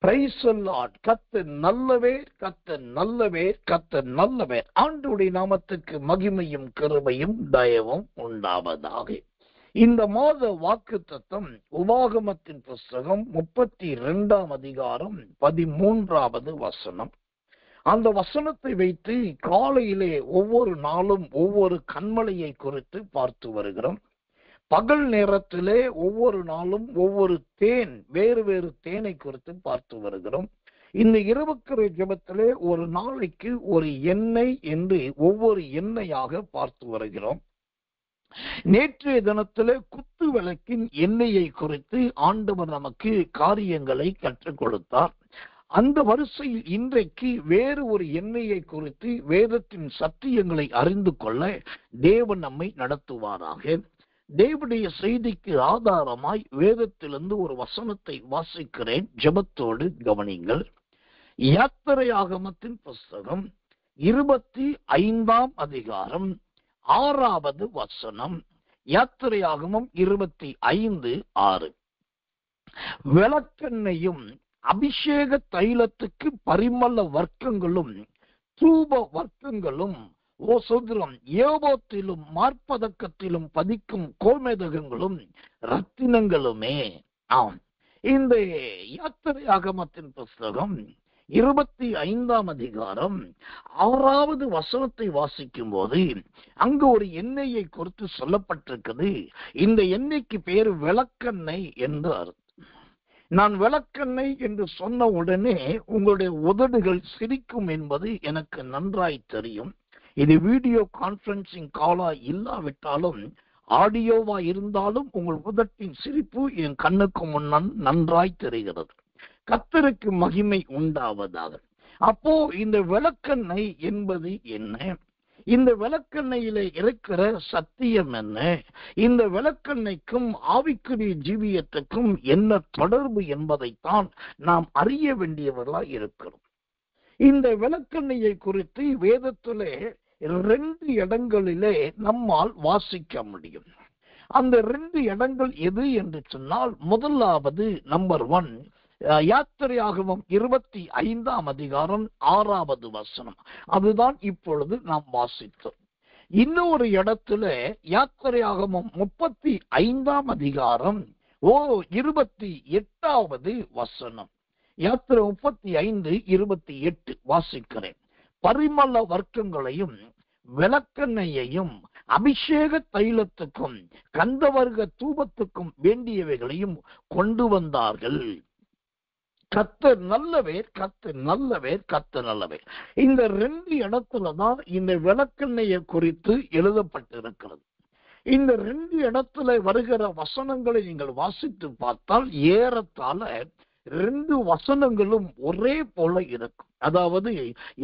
Praise the Lord. கர்த்தர் நல்லவர், கர்த்தர் நல்லவர், கர்த்தர் நல்லவர். ஆண்டவருடைய நாமத்துக்கு மகிமையும் கிருபையும் தயவும் உண்டாவதாக. இந்த மாத வாக்குத்தத்தம் உபாகமத்தின் புஸ்தகம் 32ஆம் அதிகாரம் 13வது வசனம். அந்த வசனத்தை வைத்து காலையிலே ஒவ்வொரு நாளும் ஒவ்வொரு கன்மலையை குறித்து பார்த்து வருகிறோம். பகல் நேரத்திலே ஒவ்வொரு நாளும் ஒவ்வொரு வேறு வேறு தேனை குறித்து பார்த்து வருகிறோம். இந்த இரவுக்கிற ஜெபத்திலே ஒரு நாளைக்கு ஒரு எண்ணெய் என்று ஒவ்வொரு எண்ணெயாக பார்த்து வருகிறோம். நேற்றைய தினத்திலே குத்து விளக்கின் எண்ணெயை குறித்து ஆண்டவர் நமக்கு காரியங்களை கற்றுக் கொடுத்தார். அந்த வரிசையில் இன்றைக்கு வேறு ஒரு எண்ணெயை குறித்து வேதத்தின் சத்தியங்களை அறிந்து கொள்ள தேவன் நம்மை நடத்துவாராக. தேவனுடைய செய்திக்கு ஆதாரமாய் வேதத்திலிருந்து ஒரு வசனத்தை வாசிக்கிறேன். ஜெபத்தோடு கவனிங்கள். யாத்திரையாகமத்தின் புஸ்தகம் 25ஆம் அதிகாரம் 6வது வசனம். யாத்திரையாகமம் 25:6. விளக்கெண்ணையும் அபிஷேக தைலத்துக்கு பரிமள வர்க்கங்களும் தூப வர்க்கங்களும் ஓசோதிரம் ஏபோத்திலும் மார்பதக்கத்திலும் பதிக்கும் கோமேதகங்களும் ரத்தினங்களுமே. ஆம், இந்த யாத்திரையாகமத்தின் புஸ்தகம் 25ஆம் அதிகாரம் 6வது வசனத்தை வாசிக்கும் போது அங்கு ஒரு எண்ணெயை குறித்து சொல்லப்பட்டிருக்கிறது. இந்த எண்ணெய்க்கு பேரு விளக்கெண்ணெய் என்று அர்த்தம். நான் விளக்கெண்ணெய் என்று சொன்ன உடனே உங்களுடைய உதடுகள் சிரிக்கும் என்பது எனக்கு நன்றாய் தெரியும். இது வீடியோ கான்பரன்சிங் காலா இல்லாவிட்டாலும் ஆடியோவா இருந்தாலும் உங்கள் உதட்டின் சிரிப்பு என் கண்ணுக்கு முன்னால் நன்றாய் தெரிகிறது. கர்த்தருக்கு மகிமை உண்டாவதாக. அப்போ இந்த விளக்கெண்ணெய் என்பது என்ன? இந்த விளக்கெண்ணெயிலே இருக்கிற சத்தியம் என்ன? இந்த விளக்கெண்ணெய்க்கும் ஆவிக்குரிய ஜீவியத்துக்கும் என்ன தொடர்பு என்பதைத்தான் நாம் அறிய வேண்டியவர்களாய் இருக்கிறோம். இந்த விளக்கெண்ணெயை குறித்து வேதத்திலே 2 இடங்களிலே நம்மால் வாசிக்க முடியும். அந்த 2 இடங்கள் எது என்று சொன்னால், முதலாவது நம்பர் 1 யாத்திரையாகமம் 25ஆம் அதிகாரம் 6வது வசனம். அதுதான் இப்பொழுது நாம் வாசித்தோம். இன்னொரு இடத்துல யாத்திரையாகமம் 35ஆம் அதிகாரம் 28வது வசனம். யாத்திரை 35:28 வாசிக்கிறேன். பரிமள வர்க்கங்களையும் விளக்கெண்ணையையும் அபிஷேக தைலத்துக்கும் கந்தவர்க்க தூபத்துக்கும் வேண்டியவைகளையும் கொண்டு வந்தார்கள். கர்த்தர் நல்லவர், கர்த்தர் நல்லவர், கர்த்தர் நல்லவர். இந்த 2 இடத்துலதான் இந்த விளக்கெண்ணையை குறித்து எழுதப்பட்டிருக்கிறது. இந்த 2 இடத்துல வருகிற வசனங்களை நீங்கள் வாசித்து பார்த்தால் ஏறத்தாழ 2 வசனங்களும் ஒரே போல இருக்கும். அதாவது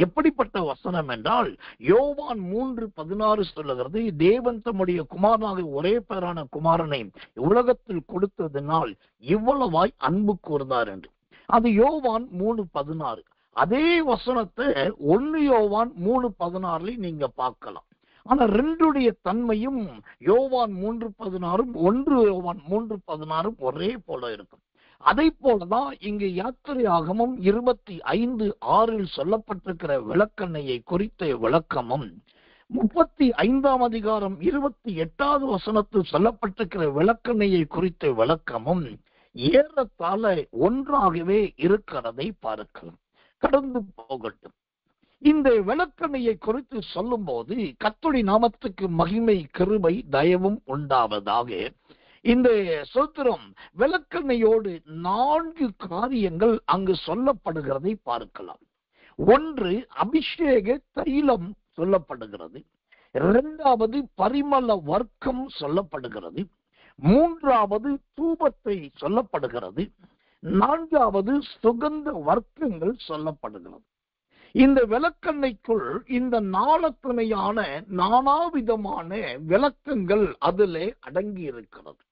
எப்படிப்பட்ட வசனம் என்றால், யோவான் 3:16 சொல்லுகிறது, தேவன் தம்முடைய குமாரனாக ஒரே பேரான குமாரனை உலகத்தில் கொடுத்ததினால் இவ்வளவாய் அன்பு கூர்ந்தார் என்று. அது யோவான் 3:16. அதே வசனத்தை 1 யோவான் 3:16 நீங்க பார்க்கலாம். ஆனா 2 தன்மையும் யோவான் 3:16 1 யோவான் 3:16 ஒரே போல இருக்கும். அதை போலதான் இங்கு யாத்திரையாகமம் 25:6 சொல்லப்பட்டிருக்கிற விளக்கெண்ணையை குறித்த விளக்கமும் 35ஆம் அதிகாரம் 28வது வசனத்தில் சொல்லப்பட்டிருக்கிற விளக்கெண்ணையை குறித்த விளக்கமும் ஏறத்தாழ ஒன்றாகவே இருக்கிறதை பார்க்கலாம். கடந்து போகட்டும். இந்த விளக்கெண்ணையை குறித்து சொல்லும் போது கர்த்தருடைய நாமத்துக்கு மகிமை கிருபை தயவும் உண்டாவதாக. இந்த சூத்திரம் விளக்கெண்ணையோடு 4 காரியங்கள் அங்கு சொல்லப்படுகிறதை பார்க்கலாம். 1 அபிஷேக தைலம் சொல்லப்படுகிறது. 2வது பரிமள வர்க்கம் சொல்லப்படுகிறது. 3வது தூபத்தை சொல்லப்படுகிறது. 4வது சுகந்த வர்க்கங்கள் சொல்லப்படுகிறது. இந்த விளக்கெண்ணைக்குள் இந்த 4 நானாவிதமான விளக்கங்கள் அதிலே அடங்கி இருக்கிறது.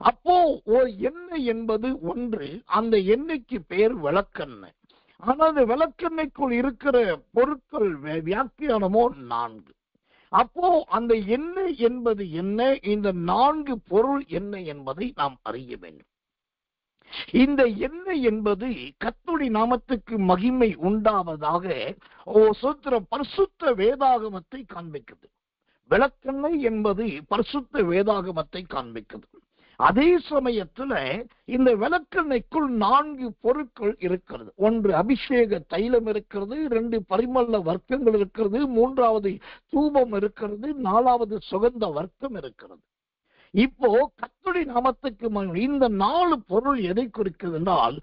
அப்போ ஒரு எண்ணெய் என்பது 1, அந்த எண்ணெய்க்கு பேர் விளக்கெண்ணெய். ஆனா அந்த விளக்கெண்ணைக்குள் இருக்கிற பொருட்கள் வியாக்கியானமோ 4. அப்போ அந்த எண்ணெய் என்பது என்ன, இந்த 4 பொருள் என்ன என்பதை நாம் அறிய வேண்டும். இந்த எண்ணெய் என்பது கர்த்தருடைய நாமத்துக்கு மகிமை உண்டாவதாக பரிசுத்த வேதாகமத்தை காண்பிக்குது. விளக்கெண்ணெய் என்பது பரிசுத்த வேதாகமத்தை காண்பிக்குது. அதே சமயத்துல இந்த விளக்கெண்ணெய்க்குள் 4 பொருட்கள் இருக்கிறது. 1 அபிஷேக தைலம் இருக்கிறது, 2 பரிமள வர்க்கங்கள் இருக்கிறது, 3வது தூபம் இருக்கிறது, 4வது சுகந்த வர்க்கம் இருக்கிறது. இப்போ கர்த்தருடைய நாமத்துக்கு இந்த 4 பொருள் எதை குறிக்கிறது என்றால்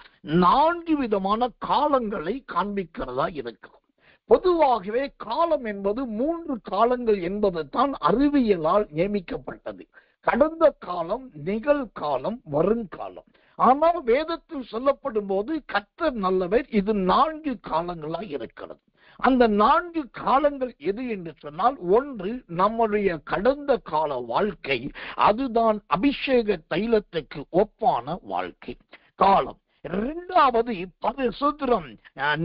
4 விதமான காலங்களை காண்பிக்கிறதா இருக்கிறது. பொதுவாகவே காலம் என்பது 3 காலங்கள் என்பது தான் அறிவியலால் நியமிக்கப்பட்டது. கடந்த காலம், நிகழ்காலம், வருங்காலம். ஆனால் வேதத்தில் சொல்லப்படும் போது கர்த்தர் நல்லவர், இது 4 காலங்களாய் இருக்கிறது. அந்த 4 காலங்கள் எது என்று சொன்னால், 1 நம்முடைய கடந்த கால வாழ்க்கை, அதுதான் அபிஷேக தைலத்துக்கு ஒப்பான வாழ்க்கை காலம். 2வது பரிசுத்தம்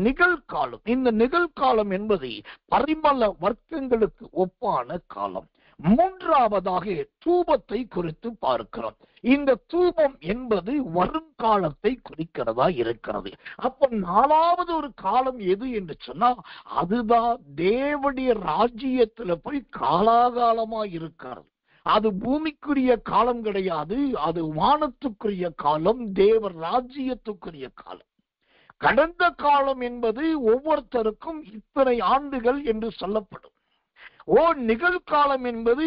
நிகழ்காலம். இந்த நிகழ்காலம் என்பது பரிமள வர்க்கங்களுக்கு ஒப்பான காலம். 3வதாக தூபத்தை குறித்து பார்க்கிறோம். இந்த தூபம் என்பது வருங்காலத்தை குறிக்கிறதா இருக்கிறது. அப்ப 4வது ஒரு காலம் எது என்று சொன்னா, அதுதான் தேவனுடைய ராஜ்யத்துல போய் காலாகாலமா இருக்கிறது. அது பூமிக்குரிய காலம் கிடையாது, அது வானத்துக்குரிய காலம், தேவ ராஜ்யத்துக்குரிய காலம். கடந்த காலம் என்பது ஒவ்வொருத்தருக்கும் இத்தனை ஆண்டுகள் என்று சொல்லப்படும். நிகழ்காலம் என்பது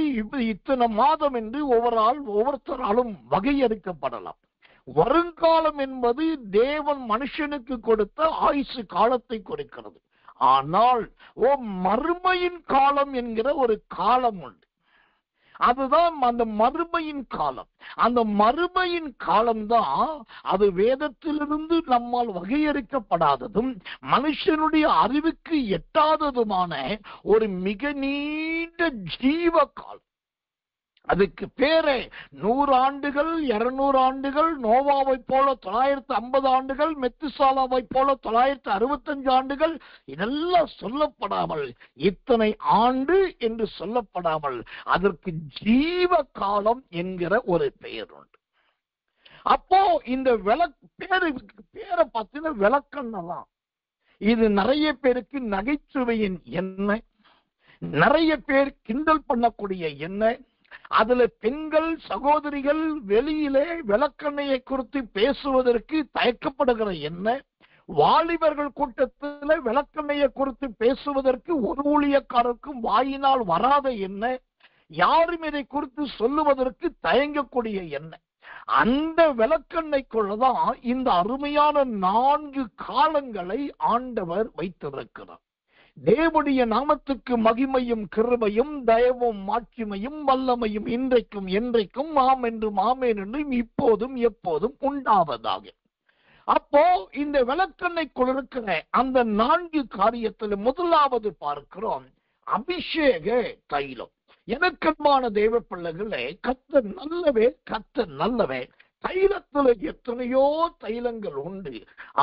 இத்தனை மாதம் என்று ஒவ்வொருத்தராலும் வகையறுக்கப்படலாம். வருங்காலம் என்பது தேவன் மனுஷனுக்கு கொடுத்த ஆயுசு காலத்தை குறிக்கிறது. ஆனால் மறுமையின் காலம் என்கிற ஒரு காலம் உண்டு. அதுதான் அந்த மறுமையின் காலம். அந்த மறுமையின் காலம்தான் அது வேதத்திலிருந்து நம்மால் வகையறுக்கப்படாததும் மனுஷனுடைய அறிவுக்கு எட்டாததுமான ஒரு மிக நீண்ட ஜீவ காலம். அதுக்கு பேரே 100 ஆண்டுகள், 200 ஆண்டுகள், நோவாவை போல 950 ஆண்டுகள், மெத்துசாலாவை போல 965 ஆண்டுகள், இதெல்லாம் சொல்லப்படாமல், இத்தனை ஆண்டு என்று சொல்லப்படாமல் அதற்கு ஜீவ காலம் என்கிற ஒரு பெயர் உண்டு. அப்போ இந்த பேரை பார்த்தீங்கன்னா விளக்கண்ணதான். இது நிறைய பேருக்கு நகைச்சுவையின் எண்ணெய், நிறைய பேர் கிண்டல் பண்ணக்கூடிய எண்ணெய். அதுல பெண்கள் சகோதரிகள் வெளியிலே விளக்கெண்ணெயை குறித்து பேசுவதற்கு தயக்கப்படுகிற எண்ணெய். வாலிபர்கள் கூட்டத்தில் விளக்கெண்ணெயை குறித்து பேசுவதற்கு ஒரு ஊழியக்காரருக்கும் வாயினால் வராத எண்ணெய். யாரும் இதை குறித்து சொல்லுவதற்கு தயங்கக்கூடிய எண்ணெய். அந்த விளக்கெண்ணெய்க்குள்ளதான் இந்த அருமையான 4 காலங்களை ஆண்டவர் வைத்திருக்கிறார். தேவனுடைய நாமத்துக்கு மகிமையும் கிருபையும் தயவும் மாட்சிமையும் வல்லமையும் இன்றைக்கும் என்றைக்கும் ஆம் என்றும் ஆமேன் என்றும் இப்போதும் எப்போதும் உண்டாவதாக. அப்போ இந்த விளக்கெண்ணெய்க்குள் இருக்கிற அந்த 4 காரியத்தில் முதலாவது பார்க்கிறோம் அபிஷேக தைலம். எனக்கன்பான தேவ பிள்ளைகளே, கர்த்தர் நல்லவே, கர்த்தர் நல்லவே. தைலத்துல எத்தனையோ தைலங்கள் உண்டு.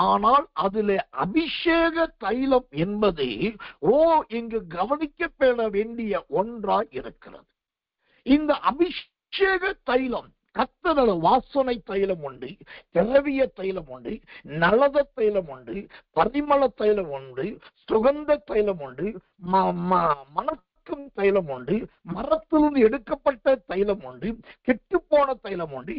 ஆனால் அதுல அபிஷேக தைலம் என்பது இங்கு கவனிக்கப்பட வேண்டிய ஒன்றாய் இருக்கிறது. இந்த அபிஷேக தைலம் கர்த்தரோட வாசனை தைலம் உண்டு, திரவிய தைலம் உண்டு, நலத தைலம் உண்டு, பரிமள தைலம் உண்டு, சுகந்த தைலம் உண்டு, தைலம் உண்டு, மரத்திலிருந்து எடுக்கப்பட்ட தைலம் உண்டு, கெட்டுப்போன தைலம் உண்டு,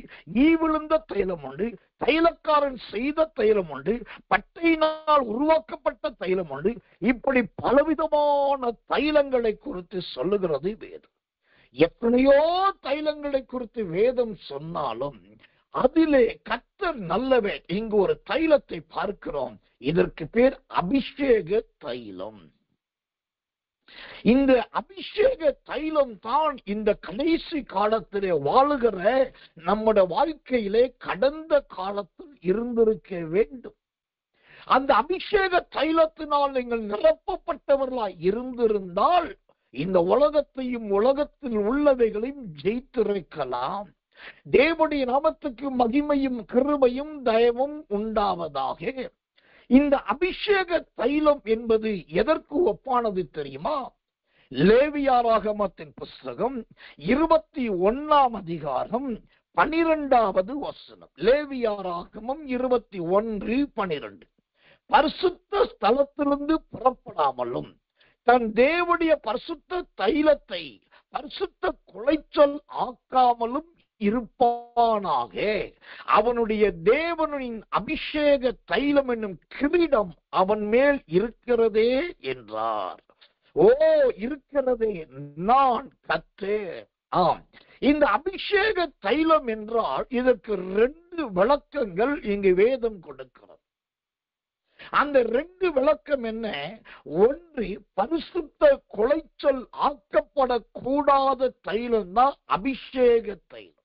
ஈவிழுந்த தைலம் உண்டு, தைலக்காரன் செய்த தைலம் உண்டு, பட்டையினால் உருவாக்கப்பட்ட தைலம் உண்டு. இப்படி பலவிதமான தைலங்களை குறித்து சொல்லுகிறது வேதம். எத்தனையோ தைலங்களை குறித்து வேதம் சொன்னாலும் அதிலே கர்த்தர் நல்லவே. இங்கு ஒரு தைலத்தை பார்க்கிறோம். இதற்கு பேர் அபிஷேக தைலம். இந்த அபிஷேக தைலம் தான் இந்த கடைசி காலத்திலே வாழுகிற நம்முடைய வாழ்க்கையிலே கடந்த காலத்தில் இருந்திருக்க வேண்டும். அந்த அபிஷேக தைலத்தினால் நீங்கள் நிரப்பப்பட்டவர்களாய் இருந்திருந்தால் இந்த உலகத்தையும் உலகத்தில் உள்ளவைகளையும் ஜெயித்திருக்கலாம். தேவனுடைய நாமத்துக்கு மகிமையும் கிருபையும் தயவும் உண்டாவதாக. இந்த அபிஷேக தைலம் என்பது எதற்கு ஒப்பானது தெரியுமா? லேவியாராகமத்தின் புஸ்தகம் 21ஆம் அதிகாரம் 12வது வசனம், லேவியராகமம் 21:12. பரிசுத்த ஸ்தலத்திலிருந்து புறப்படாமலும் தன் தேவனுடைய பரிசுத்த தைலத்தை பரிசுத்த குலைச்சல் ஆக்காமலும் இருப்பானாக, அவனுடைய தேவனின் அபிஷேக தைலம் என்னும் கிரீடம் அவன் மேல் இருக்கிறதே என்றார். ஓ, இருக்கிறதே, நான் கர்த்தர். ஆம், இந்த அபிஷேக தைலம் என்றால் இதற்கு 2 விளக்கங்கள் இங்கு வேதம் கொடுக்கிறது. அந்த 2 விளக்கம் என்ன? ஒன்று, பரிசுத்த குலைச்சல் ஆக்கப்படக்கூடாத தைலம் தான் அபிஷேக தைலம்.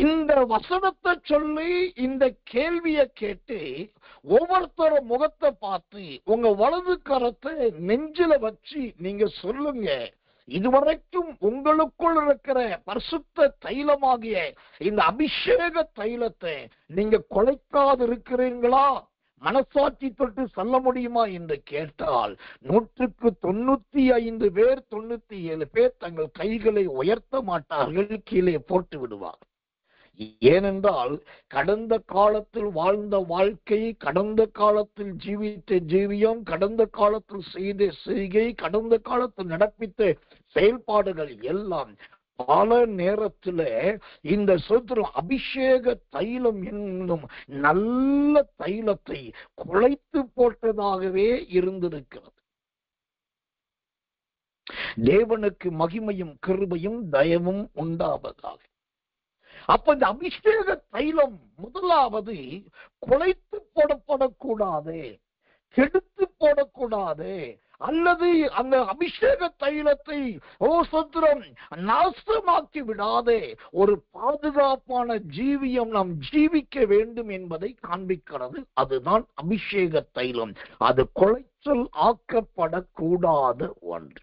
இந்த வசனத்தை சொல்லி இந்த கேள்வியை கேட்டு ஒவ்வொருத்தரும் முகத்தை பார்த்து உங்க வலது கரத்தை நெஞ்சில வச்சு நீங்க சொல்லுங்க, இதுவரைக்கும் உங்களுக்குள் இருக்கிற பரிசுத்த தைலமாகிய இந்த அபிஷேக தைலத்தை நீங்க குலைக்காது இருக்கிறீங்களா? மனசாட்சி தொட்டு சொல்ல முடியுமா என்று கேட்டால் 195 பேர் 97 பேர் தங்கள் கைகளை உயர்த்த மாட்டார்கள், கீழே போட்டு விடுவார். ஏனென்றால் கடந்த காலத்தில் வாழ்ந்த வாழ்க்கை, கடந்த காலத்தில் ஜீவித்த ஜீவியம், கடந்த காலத்தில் செய்த செய்கை, கடந்த காலத்தில் நடப்பித்த செயல்பாடுகள் எல்லாம் பல நேரத்துல இந்த சொத்திரம் அபிஷேக தைலம் என்னும் நல்ல தைலத்தை குலைத்து போட்டதாகவே இருந்திருக்கிறது. தேவனுக்கு மகிமையும் கிருபையும் தயவும் உண்டாவதாக. அப்ப இந்த அபிஷேக தைலம் முதலாவது குலைத்து போடப்படக்கூடாது, கெடுத்து போடக்கூடாது, அல்லது அந்த அபிஷேக தைலத்தை சத்திரம் நாசமாக்கி விடாதே ஒரு பாதுகாப்பான ஜீவியம் நாம் ஜீவிக்க வேண்டும் என்பதை காண்பிக்கிறது. அதுதான் அபிஷேக தைலம். அது குலைச்சல் ஆக்கப்படக்கூடாத ஒன்று.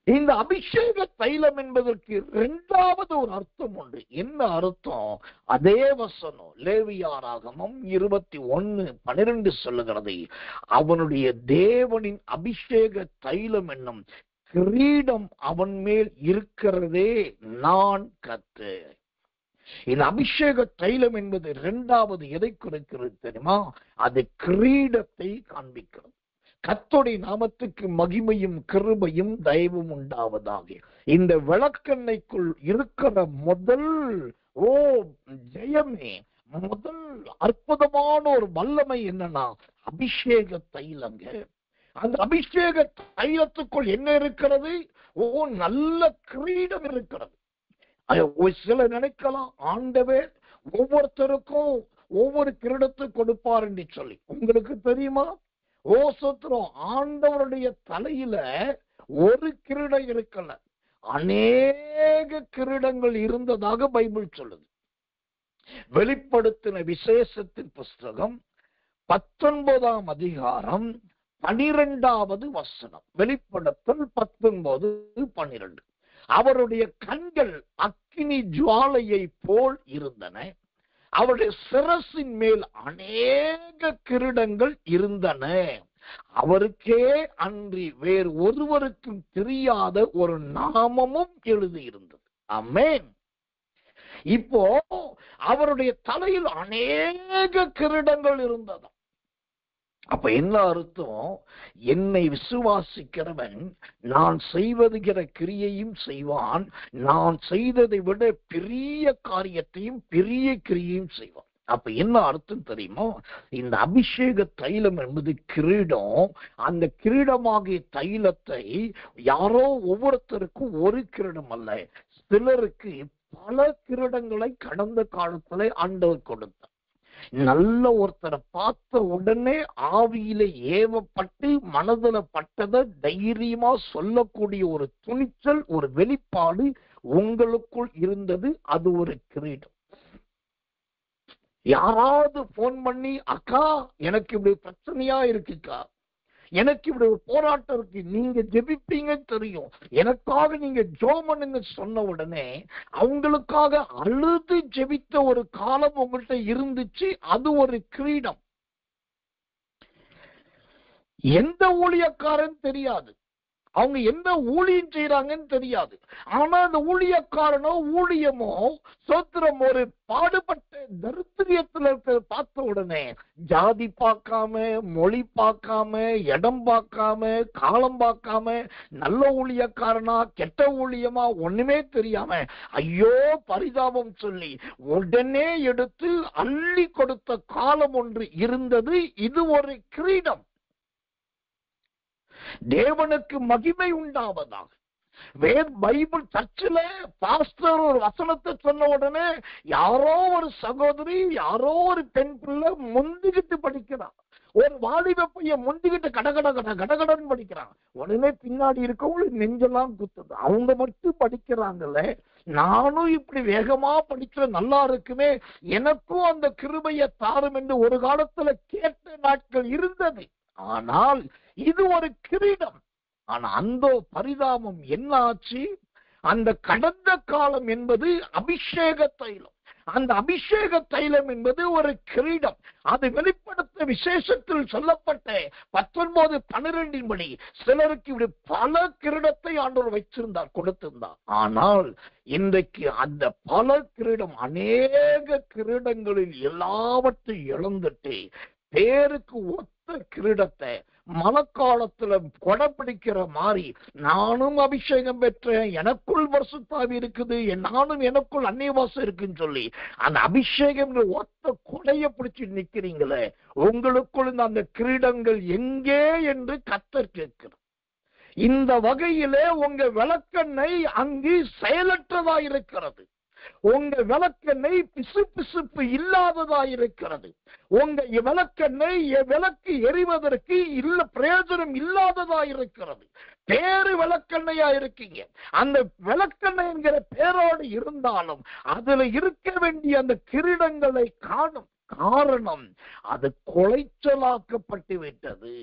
இந்த அபிஷேக தைலம் என்பதற்கு 2வது ஒரு அர்த்தம் உண்டு. என்ன அர்த்தம்? அதே வசனம் லேவியராகமம் 21:12 சொல்லுகிறது, அவனுடைய தேவனின் அபிஷேக தைலம் என்னும் கிரீடம் அவன் மேல் இருக்கிறதே, நான் கர்த்தர். இந்த அபிஷேக தைலம் என்பது 2வது எதை குறிக்கிறது தெரியுமா? அது கிரீடத்தை காண்பிக்கிறது. கர்த்தருடைய நாமத்துக்கு மகிமையும் கிருபையும் தயவும் உண்டாவதாக. இந்த விளக்கெண்ணைக்குள் இருக்கிற முதல் ஜெயமே, முதல் அற்புதமான ஒரு வல்லமை என்னன்னா அபிஷேக தைலங்க. அந்த அபிஷேக தைலத்துக்குள் என்ன இருக்கிறது? நல்ல கிரீடம் இருக்கிறது. சில நினைக்கலாம், ஆண்டவர் ஒவ்வொருத்தருக்கும் ஒவ்வொரு கிரீடத்தை கொடுப்பார் என்று சொல்லி. உங்களுக்கு தெரியுமா? சோத்திரம், ஆண்டவருடைய தலையில ஒரு கிரீடம் இருக்கல, அநேக கிரீடங்கள் இருந்ததாக பைபிள் சொல்லுது. வெளிப்படுத்தின விசேஷத்தின் புஸ்தகம் 19ஆம் அதிகாரம் 12வது வசனம். வெளிப்படுத்தல் 19:12. அவருடைய கண்கள் அக்கினி ஜுவாலையை போல் இருந்தன, அவருடைய சிரசின் மேல் அநேக கிரீடங்கள் இருந்தன, அவருக்கே அன்றி வேறு ஒருவருக்கும் தெரியாத ஒரு நாமமும் எழுதியிருந்தது. ஆமென். இப்போ அவருடைய தலையில் அநேக கிரீடங்கள் இருந்தது. அப்ப என்ன அர்த்தம்? என்னை விசுவாசிக்கிறவன் நான் செய்வதுகிற கிரியையும் செய்வான், நான் செய்ததை விட பெரிய காரியத்தையும் பெரிய கிரியையும் செய்வான். அப்ப என்ன அர்த்தம் தெரியுமோ? இந்த அபிஷேக தைலம் என்பது கிரீடம். அந்த கிரீடமாகிய தைலத்தை யாரோ ஒவ்வொருத்தருக்கும் ஒரு கிரீடம் அல்ல, சிலருக்கு பல கிரீடங்களை கடந்த காலத்துல ஆண்டவர் கொடுத்தார். நல்ல ஒருத்தரை பார்த்த உடனே ஆவியில ஏவப்பட்டு மனதில பட்டதை தைரியமா சொல்லக்கூடிய ஒரு துணிச்சல், ஒரு வெளிப்பாடு உங்களுக்குள் இருந்தது. அது ஒரு கிரீடம். யாராவது போன் பண்ணி, அக்கா எனக்கு இப்படி பிரச்சனையா இருக்குக்கா, எனக்கு இப்படி ஒரு போராட்டம் இருக்கு, நீங்க ஜெபிப்பீங்க தெரியும், எனக்காக நீங்க ஜெபம் பண்ணுங்க சொன்ன உடனே அவங்களுக்காக அழுது ஜெபித்த ஒரு காலம் உங்கள்கிட்ட இருந்துச்சு. அது ஒரு கிரீடம். எந்த ஊழியக்காரன் தெரியாது, அவங்க என்ன ஊழியம் செய்யறாங்கன்னு தெரியாது. ஆனா அந்த ஊழியக்காரனோ ஊழியமோ சோத்திரம் ஒரு பாடுபட்ட தரித்திரியத்துல பார்த்த உடனே ஜாதி பார்க்காம, மொழி பார்க்காம, இடம் பார்க்காம, காலம் பார்க்காம, நல்ல ஊழியக்காரனா கெட்ட ஊழியமா ஒண்ணுமே தெரியாம ஐயோ பரிதாபம் சொல்லி உடனே எடுத்து அள்ளி கொடுத்த காலம் ஒன்று இருந்தது. இது ஒரு கிரீடம். தேவனுக்கு மகிமை உண்டாவதாக. பைபிள் சர்ச்சில் பாஸ்டர் ஒரு வசனத்தை சொன்ன உடனே யாரோ ஒரு சகோதரி, யாரோ ஒரு பெண் பிள்ளை முந்திக்கிட்டு படிக்கிறான். ஒரு வாலிப பையன் முந்திக்கிட்டு கடகடன் படிக்கிறான். உடனே பின்னாடி இருக்கவங்களுக்கு நெஞ்செல்லாம் குத்துது. அவங்க மட்டும் படிக்கிறாங்கல்ல, நானும் இப்படி வேகமா படிக்கிற நல்லா இருக்குமே, எனக்கும் அந்த கிருபையை தாரும் என்று ஒரு காலத்துல கேட்ட நாட்கள் இருந்தது. ஆனால் இது ஒரு கிரீடம். ஆனா அந்த பரிதாபம் என்ன ஆச்சு? அந்த கடந்த காலம் என்பது அபிஷேக தைலம். அந்த அபிஷேக தைலம் என்பது ஒரு கிரீடம். அது வெளிப்படுத்த விசேஷத்தில் சொல்லப்பட்ட 19:12 படி சிலருக்கு இப்படி பல கிரீடத்தை ஆண்டவர் வைத்திருந்தார், கொடுத்திருந்தார். ஆனால் இன்றைக்கு அந்த பல கிரீடம் அநேக கிரீடங்களில் எல்லாவற்றையும் இழந்துட்டு பேருக்கு ஒத்த கிரீடத்தை மழைக்காலத்துல கொடைப்பிடிக்கிற மாதிரி நானும் அபிஷேகம் பெற்றேன், எனக்குள் பரிசுத்தாவி இருக்குது, நானும் எனக்குள் அந்நியவாசம் இருக்குன்னு சொல்லி அந்த அபிஷேகம் ஒத்த கொடையை பிடிச்சு நிக்கிறீங்களே, உங்களுக்குள் அந்த கிரீடங்கள் எங்கே என்று கர்த்தர் கேட்கிறார். இந்த வகையிலே உங்க விளக்கெண்ணெய் அங்கு செயலற்றதா இருக்கிறது. உங்க விளக்கெண்ணெய் பிசுபிசுப்பு இல்லாததா இருக்கிறது. உங்க விளக்கெண்ணெய் விளக்கு எரிவதற்கு பிரயோஜனம் இல்லாததா இருக்கிறது. பேரு விளக்கெண்ணையா இருக்கீங்க. அந்த விளக்கெண்ணெய் என்கிற பேரோடு இருந்தாலும் அதுல இருக்க வேண்டிய அந்த கிரீடங்களை காணும். காரணம் அது குலைச்சலாக்கப்பட்டு விட்டது.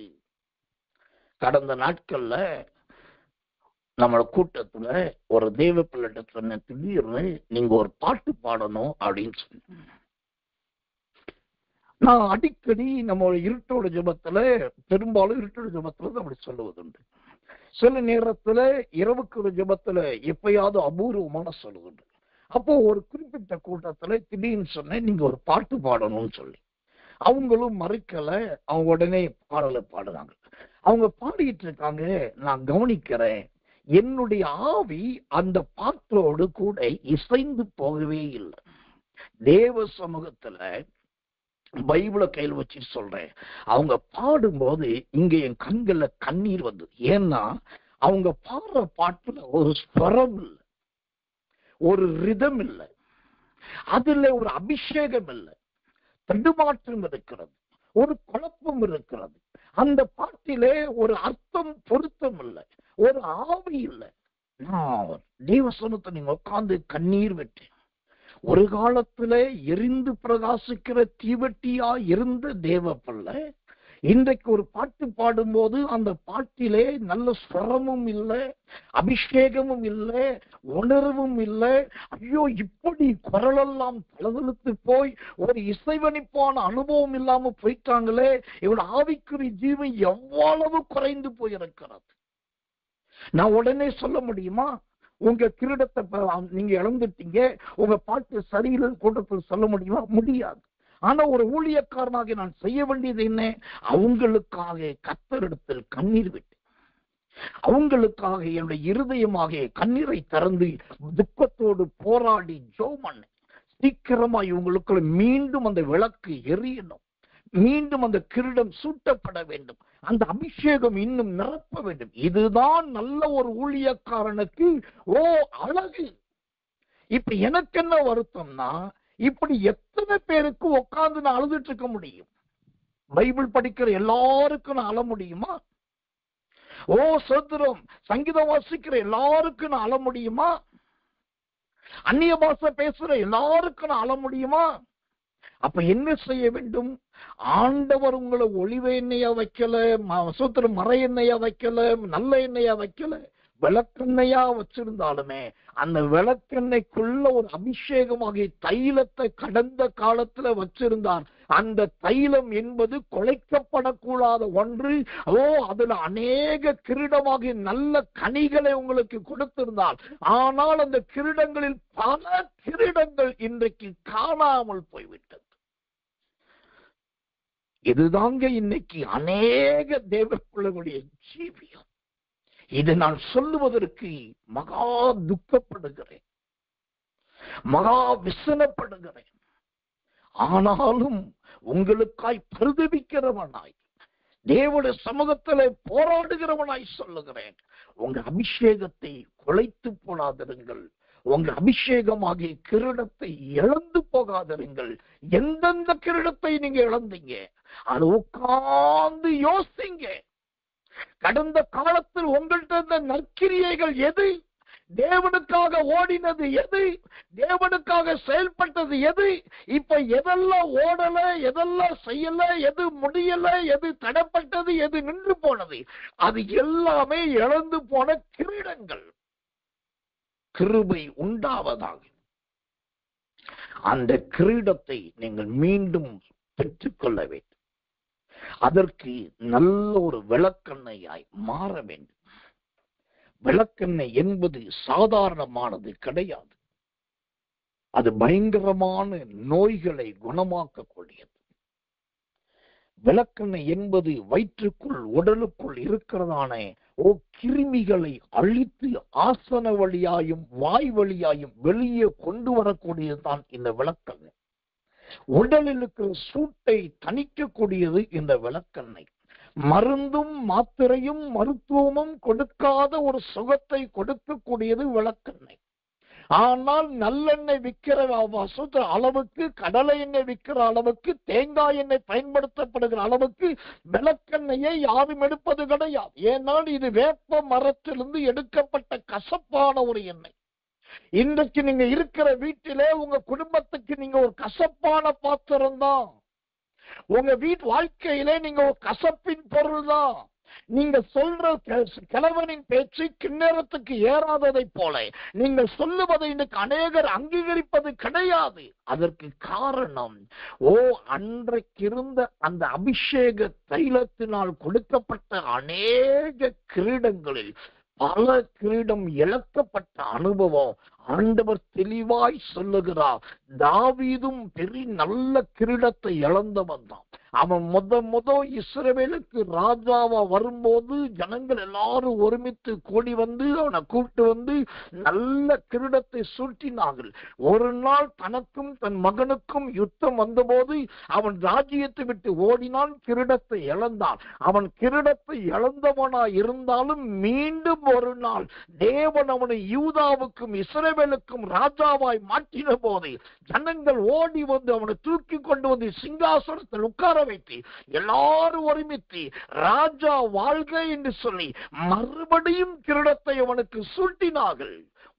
கடந்த நாட்கள்ல நம்ம கூட்டத்துல ஒரு தேவ பிள்ளைகிட்ட சொன்ன, திடீர்னு நீங்க ஒரு பாட்டு பாடணும் அப்படின்னு சொன்ன. நான் அடிக்கடி நம்ம இருட்டோட ஜெபத்துல, பெரும்பாலும் இருட்டோட ஜெபத்துல அப்படி சொல்லுவதுண்டு. சில நேரத்துல இரவுக்கு ஒரு ஜெபத்துல எப்பயாவது அபூர்வமான சொல்லுவதுண்டு. அப்போ ஒரு குறிப்பிட்ட கூட்டத்துல திடீர்னு சொன்னேன், நீங்க ஒரு பாட்டு பாடணும்னு சொல்லி. அவங்களும் மறுக்கல, அவங்க உடனே பாடலை பாடுறாங்க. அவங்க பாடிட்டு இருக்காங்க, நான் கவனிக்கிறேன். என்னுடைய ஆவி அந்த பாட்டோடு கூட இசைந்து போகவே இல்லை. தேவ சமூகத்துல பைபிளை கையில் வச்சு சொல்றேன், அவங்க பாடும்போது இங்க என் கண்கள்ல கண்ணீர் வந்து. ஏன்னா அவங்க பாடுற பாட்டுல ஒரு ஸ்வரம் இல்லை, ஒரு ரிதம் இல்லை, அதுல ஒரு அபிஷேகம் இல்லை, தடுமாற்றம் இருக்கிறது, ஒரு குழப்பம் இருக்கிறது. அந்த பாட்டிலே ஒரு அர்த்தம் பொருத்தம் இல்லை, ஒரு ஆவி இல்லை. நான் தேவசனத்தை நீங்க உட்கார்ந்து கண்ணீர் விட்டேன். ஒரு காலத்துல எரிந்து பிரகாசிக்கிற தீவட்டியா இருந்த தேவ பிள்ளை இன்றைக்கு ஒரு பாட்டு பாடும்போது அந்த பாட்டிலே நல்ல ஸ்வரமும் இல்லை, அபிஷேகமும் இல்லை, உணர்வும் இல்லை. ஐயோ, இப்படி குரலெல்லாம் தளதழுத்து போய் ஒரு இசைவனிப்பான அனுபவம் இல்லாம போயிட்டாங்களே, இவன் ஆவிக்குரிய ஜீவன் எவ்வளவு குறைந்து போயிருக்கிறது. நான் உடனே சொல்ல முடியுமா, உங்க கிரீடத்தை நீங்க இழந்துட்டீங்க, உங்க பாட்டு சரியில்லை கூட்டத்தில் சொல்ல முடியுமா? முடியாது. ஆனா ஒரு ஊழியக்காரனாக நான் செய்ய வேண்டியது என்ன? அவங்களுக்காக கர்த்தரிடத்தில் கண்ணீர் விட்டு, அவங்களுக்காக என்னுடைய இருதயமாக கண்ணீரை திறந்து துக்கத்தோடு போராடி ஜெபம். சீக்கிரமா இவங்களுக்குள்ள மீண்டும் அந்த விளக்கு எரியணும், மீண்டும் அந்த கிரீடம் சூட்டப்பட வேண்டும், அந்த அபிஷேகம் இன்னும் நிரப்ப வேண்டும். இதுதான் நல்ல ஒரு ஊழியக்காரனுக்கு அழகு. இப்ப எனக்கு என்ன வருத்தம்னா, இப்படி எத்தனை பேருக்கு உட்கார்ந்து நான் அழுதுட்டு இருக்க முடியும்? பைபிள் படிக்கிற எல்லாருக்கும் நான் அழ முடியுமா? சோத்திரம் சங்கீதம் வாசிக்கிற எல்லாருக்கும் நான் அழ முடியுமா? அந்நிய பாஷை பேசுற எல்லாருக்கும் நான் அழ முடியுமா? அப்ப என்ன செய்ய வேண்டும்? ஆண்டவர் உங்களை ஒளிவ எண்ணெயா வைக்கல, சோத்திரம் மர எண்ணெயா வைக்கல, நல்ல எண்ணெயா வைக்கல. விளக்கெண்ணையா வச்சிருந்தாலுமே அந்த விளக்கெண்ணைக்குள்ள ஒரு அபிஷேகமாகிய தைலத்தை கடந்த காலத்துல வச்சிருந்தான். அந்த தைலம் என்பது குலைக்கப்படக்கூடாத ஒன்று. அதுல அநேக கிரீடமாகிய நல்ல கனிகளை உங்களுக்கு கொடுத்திருந்தால், ஆனால் அந்த கிரீடங்களில் பல கிரீடங்கள் இன்றைக்கு காணாமல் போய்விட்டது. இதுதாங்க இன்னைக்கு அநேக தேவ பிள்ளைகளுடைய ஜீவியம். இதை நான் சொல்லுவதற்கு மகா துக்கப்படுகிறேன், மகா விசனப்படுகிறேன். ஆனாலும் உங்களுக்காய் பரிதபிக்கிறவனாய், தேவனுடைய சமூகத்திலே போராடுகிறவனாய் சொல்லுகிறேன், உங்க அபிஷேகத்தை குலைத்து போடாதிருங்கள். உங்க அபிஷேகமாகிய கிரீடத்தை இழந்து போகாதிருங்கள். எந்தெந்த கிரீடத்தை நீங்க இழந்தீங்க அது உட்கார்ந்து யோசிங்க. கடந்த காலத்தில் உங்கள்கிட்ட இருந்த நற்கிரியைகள் எது? தேவனுக்காக ஓடினது எது? தேவனுக்காக செயல்பட்டது எது? இப்ப எதெல்லாம் ஓடல, எதெல்லாம் செய்யல, எது முடியல, எது தடைப்பட்டது, எது நின்று போனது? அது எல்லாமே இழந்து போன கிரீடங்கள். கிருபை உண்டாவதாக அந்த கிரீடத்தை நீங்கள் மீண்டும் பெற்றுக்கொள்ள வேண்டும். அதற்கு நல்ல ஒரு விளக்கெண்ணையாய் மாற வேண்டும். விளக்கெண்ணெய் என்பது சாதாரணமானது கிடையாது. அது பயங்கரமான நோய்களை குணமாக்கக்கூடியது. விளக்கெண்ணெய் என்பது வயிற்றுக்குள் உடலுக்குள் இருக்கிறதான கிருமிகளை அழித்து ஆசன வழியாயும் வாய் வழியாயும் வெளியே கொண்டு வரக்கூடியதுதான் இந்த விளக்கெண்ணெய். உடலில் இருக்கிற சூட்டை தணிக்கக்கூடியது இந்த விளக்கெண்ணெய். மருந்தும் மாத்திரையும் மருத்துவமும் கொடுக்காத ஒரு சுகத்தை கொடுக்கக்கூடியது விளக்கெண்ணெய். ஆனால் நல்லெண்ணெய் விற்கிற அளவுக்கு, கடலை எண்ணெய் விற்கிற அளவுக்கு, தேங்காய் எண்ணெய் பயன்படுத்தப்படுகிற அளவுக்கு விளக்கெண்ணெயை யாரும் எடுப்பது கிடையாது. ஏனால் இது வேப்ப மரத்திலிருந்து எடுக்கப்பட்ட கசப்பான ஒரு எண்ணெய். இன்றைக்கு நீங்க இருக்கிற வீட்டிலே உங்க குடும்பத்துக்கு நீங்க ஒரு கசப்பான பாத்திரம் தான். உங்க வீட்டு வாழ்க்கையிலே நீங்க ஒரு கசப்பின் பொருள் தான். நீங்க சொல்ற கிழவனின் பேச்சு கிண்ணறத்துக்கு ஏறாததை போல நீங்கள் சொல்லுவதை இன்னைக்கு அநேகர் அங்கீகரிப்பது கிடையாது. அதற்கு காரணம் அன்றைக்கு இருந்த அந்த அபிஷேக தைலத்தினால் கொடுக்கப்பட்ட அநேக கிரீடங்களில் பல கிரீடம் இழக்கப்பட்ட அனுபவம். ஆண்டவர் தெளிவாய் சொல்லுகிறார், தாவீதும் பெரிய நல்ல கிரீடத்தை இழந்தவன் தான். அவன் முத இஸ்ரவேலுக்கு ராஜாவா வரும்போது ஜனங்கள் எல்லாரும் ஒருமித்து கூடி வந்து அவனை கூப்பிட்டு வந்து நல்ல கிரீடத்தை சூட்டினார்கள். ஒரு நாள் தனக்கும் தன் மகனுக்கும் யுத்தம் வந்தபோது அவன் ராஜ்யத்தை விட்டு ஓடினான், கிரீடத்தை இழந்தான். அவன் கிரீடத்தை இழந்தவனாய் இருந்தாலும் மீண்டும் ஒரு நாள் தேவன் அவனை யூதாவுக்கும் இஸ்ரவேலுக்கும் ராஜாவாய் மாற்றின போது ஜனங்கள் ஓடி வந்து அவனை தூக்கி கொண்டு வந்து சிங்காசனத்தில் உட்கார வைத்து எல்லாரும் ஒருமித்து ராஜா வாழ்க என்று சொல்லி மறுபடியும் கிரீடத்தை அவனுக்கு சூட்டினார்கள்.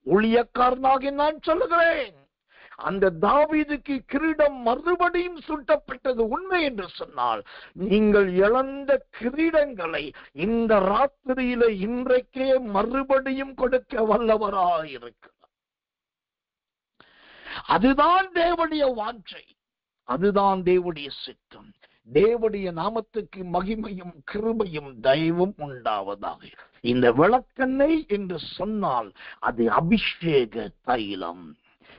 ஊழியக்காரனாக நான் சொல்லுகிறேன், அந்த தாவீதுக்கு கிரீடம் மறுபடியும் சூட்டப்பட்டது உண்மை என்று சொன்னால், நீங்கள் இழந்த கிரீடங்களை இந்த ராத்திரியில இன்றைக்கே மறுபடியும் கொடுக்க வல்லவராயிருக்கிறார். அதுதான் தேவனுடைய வாஞ்சை, அதுதான் தேவனுடைய சித்தம். தேவனுடைய நாமத்துக்கு மகிமையும் கிருபையும் தயவும் உண்டாவதாக. இந்த விளக்கெண்ணெய் என்று சொன்னால் அது அபிஷேக தைலம்.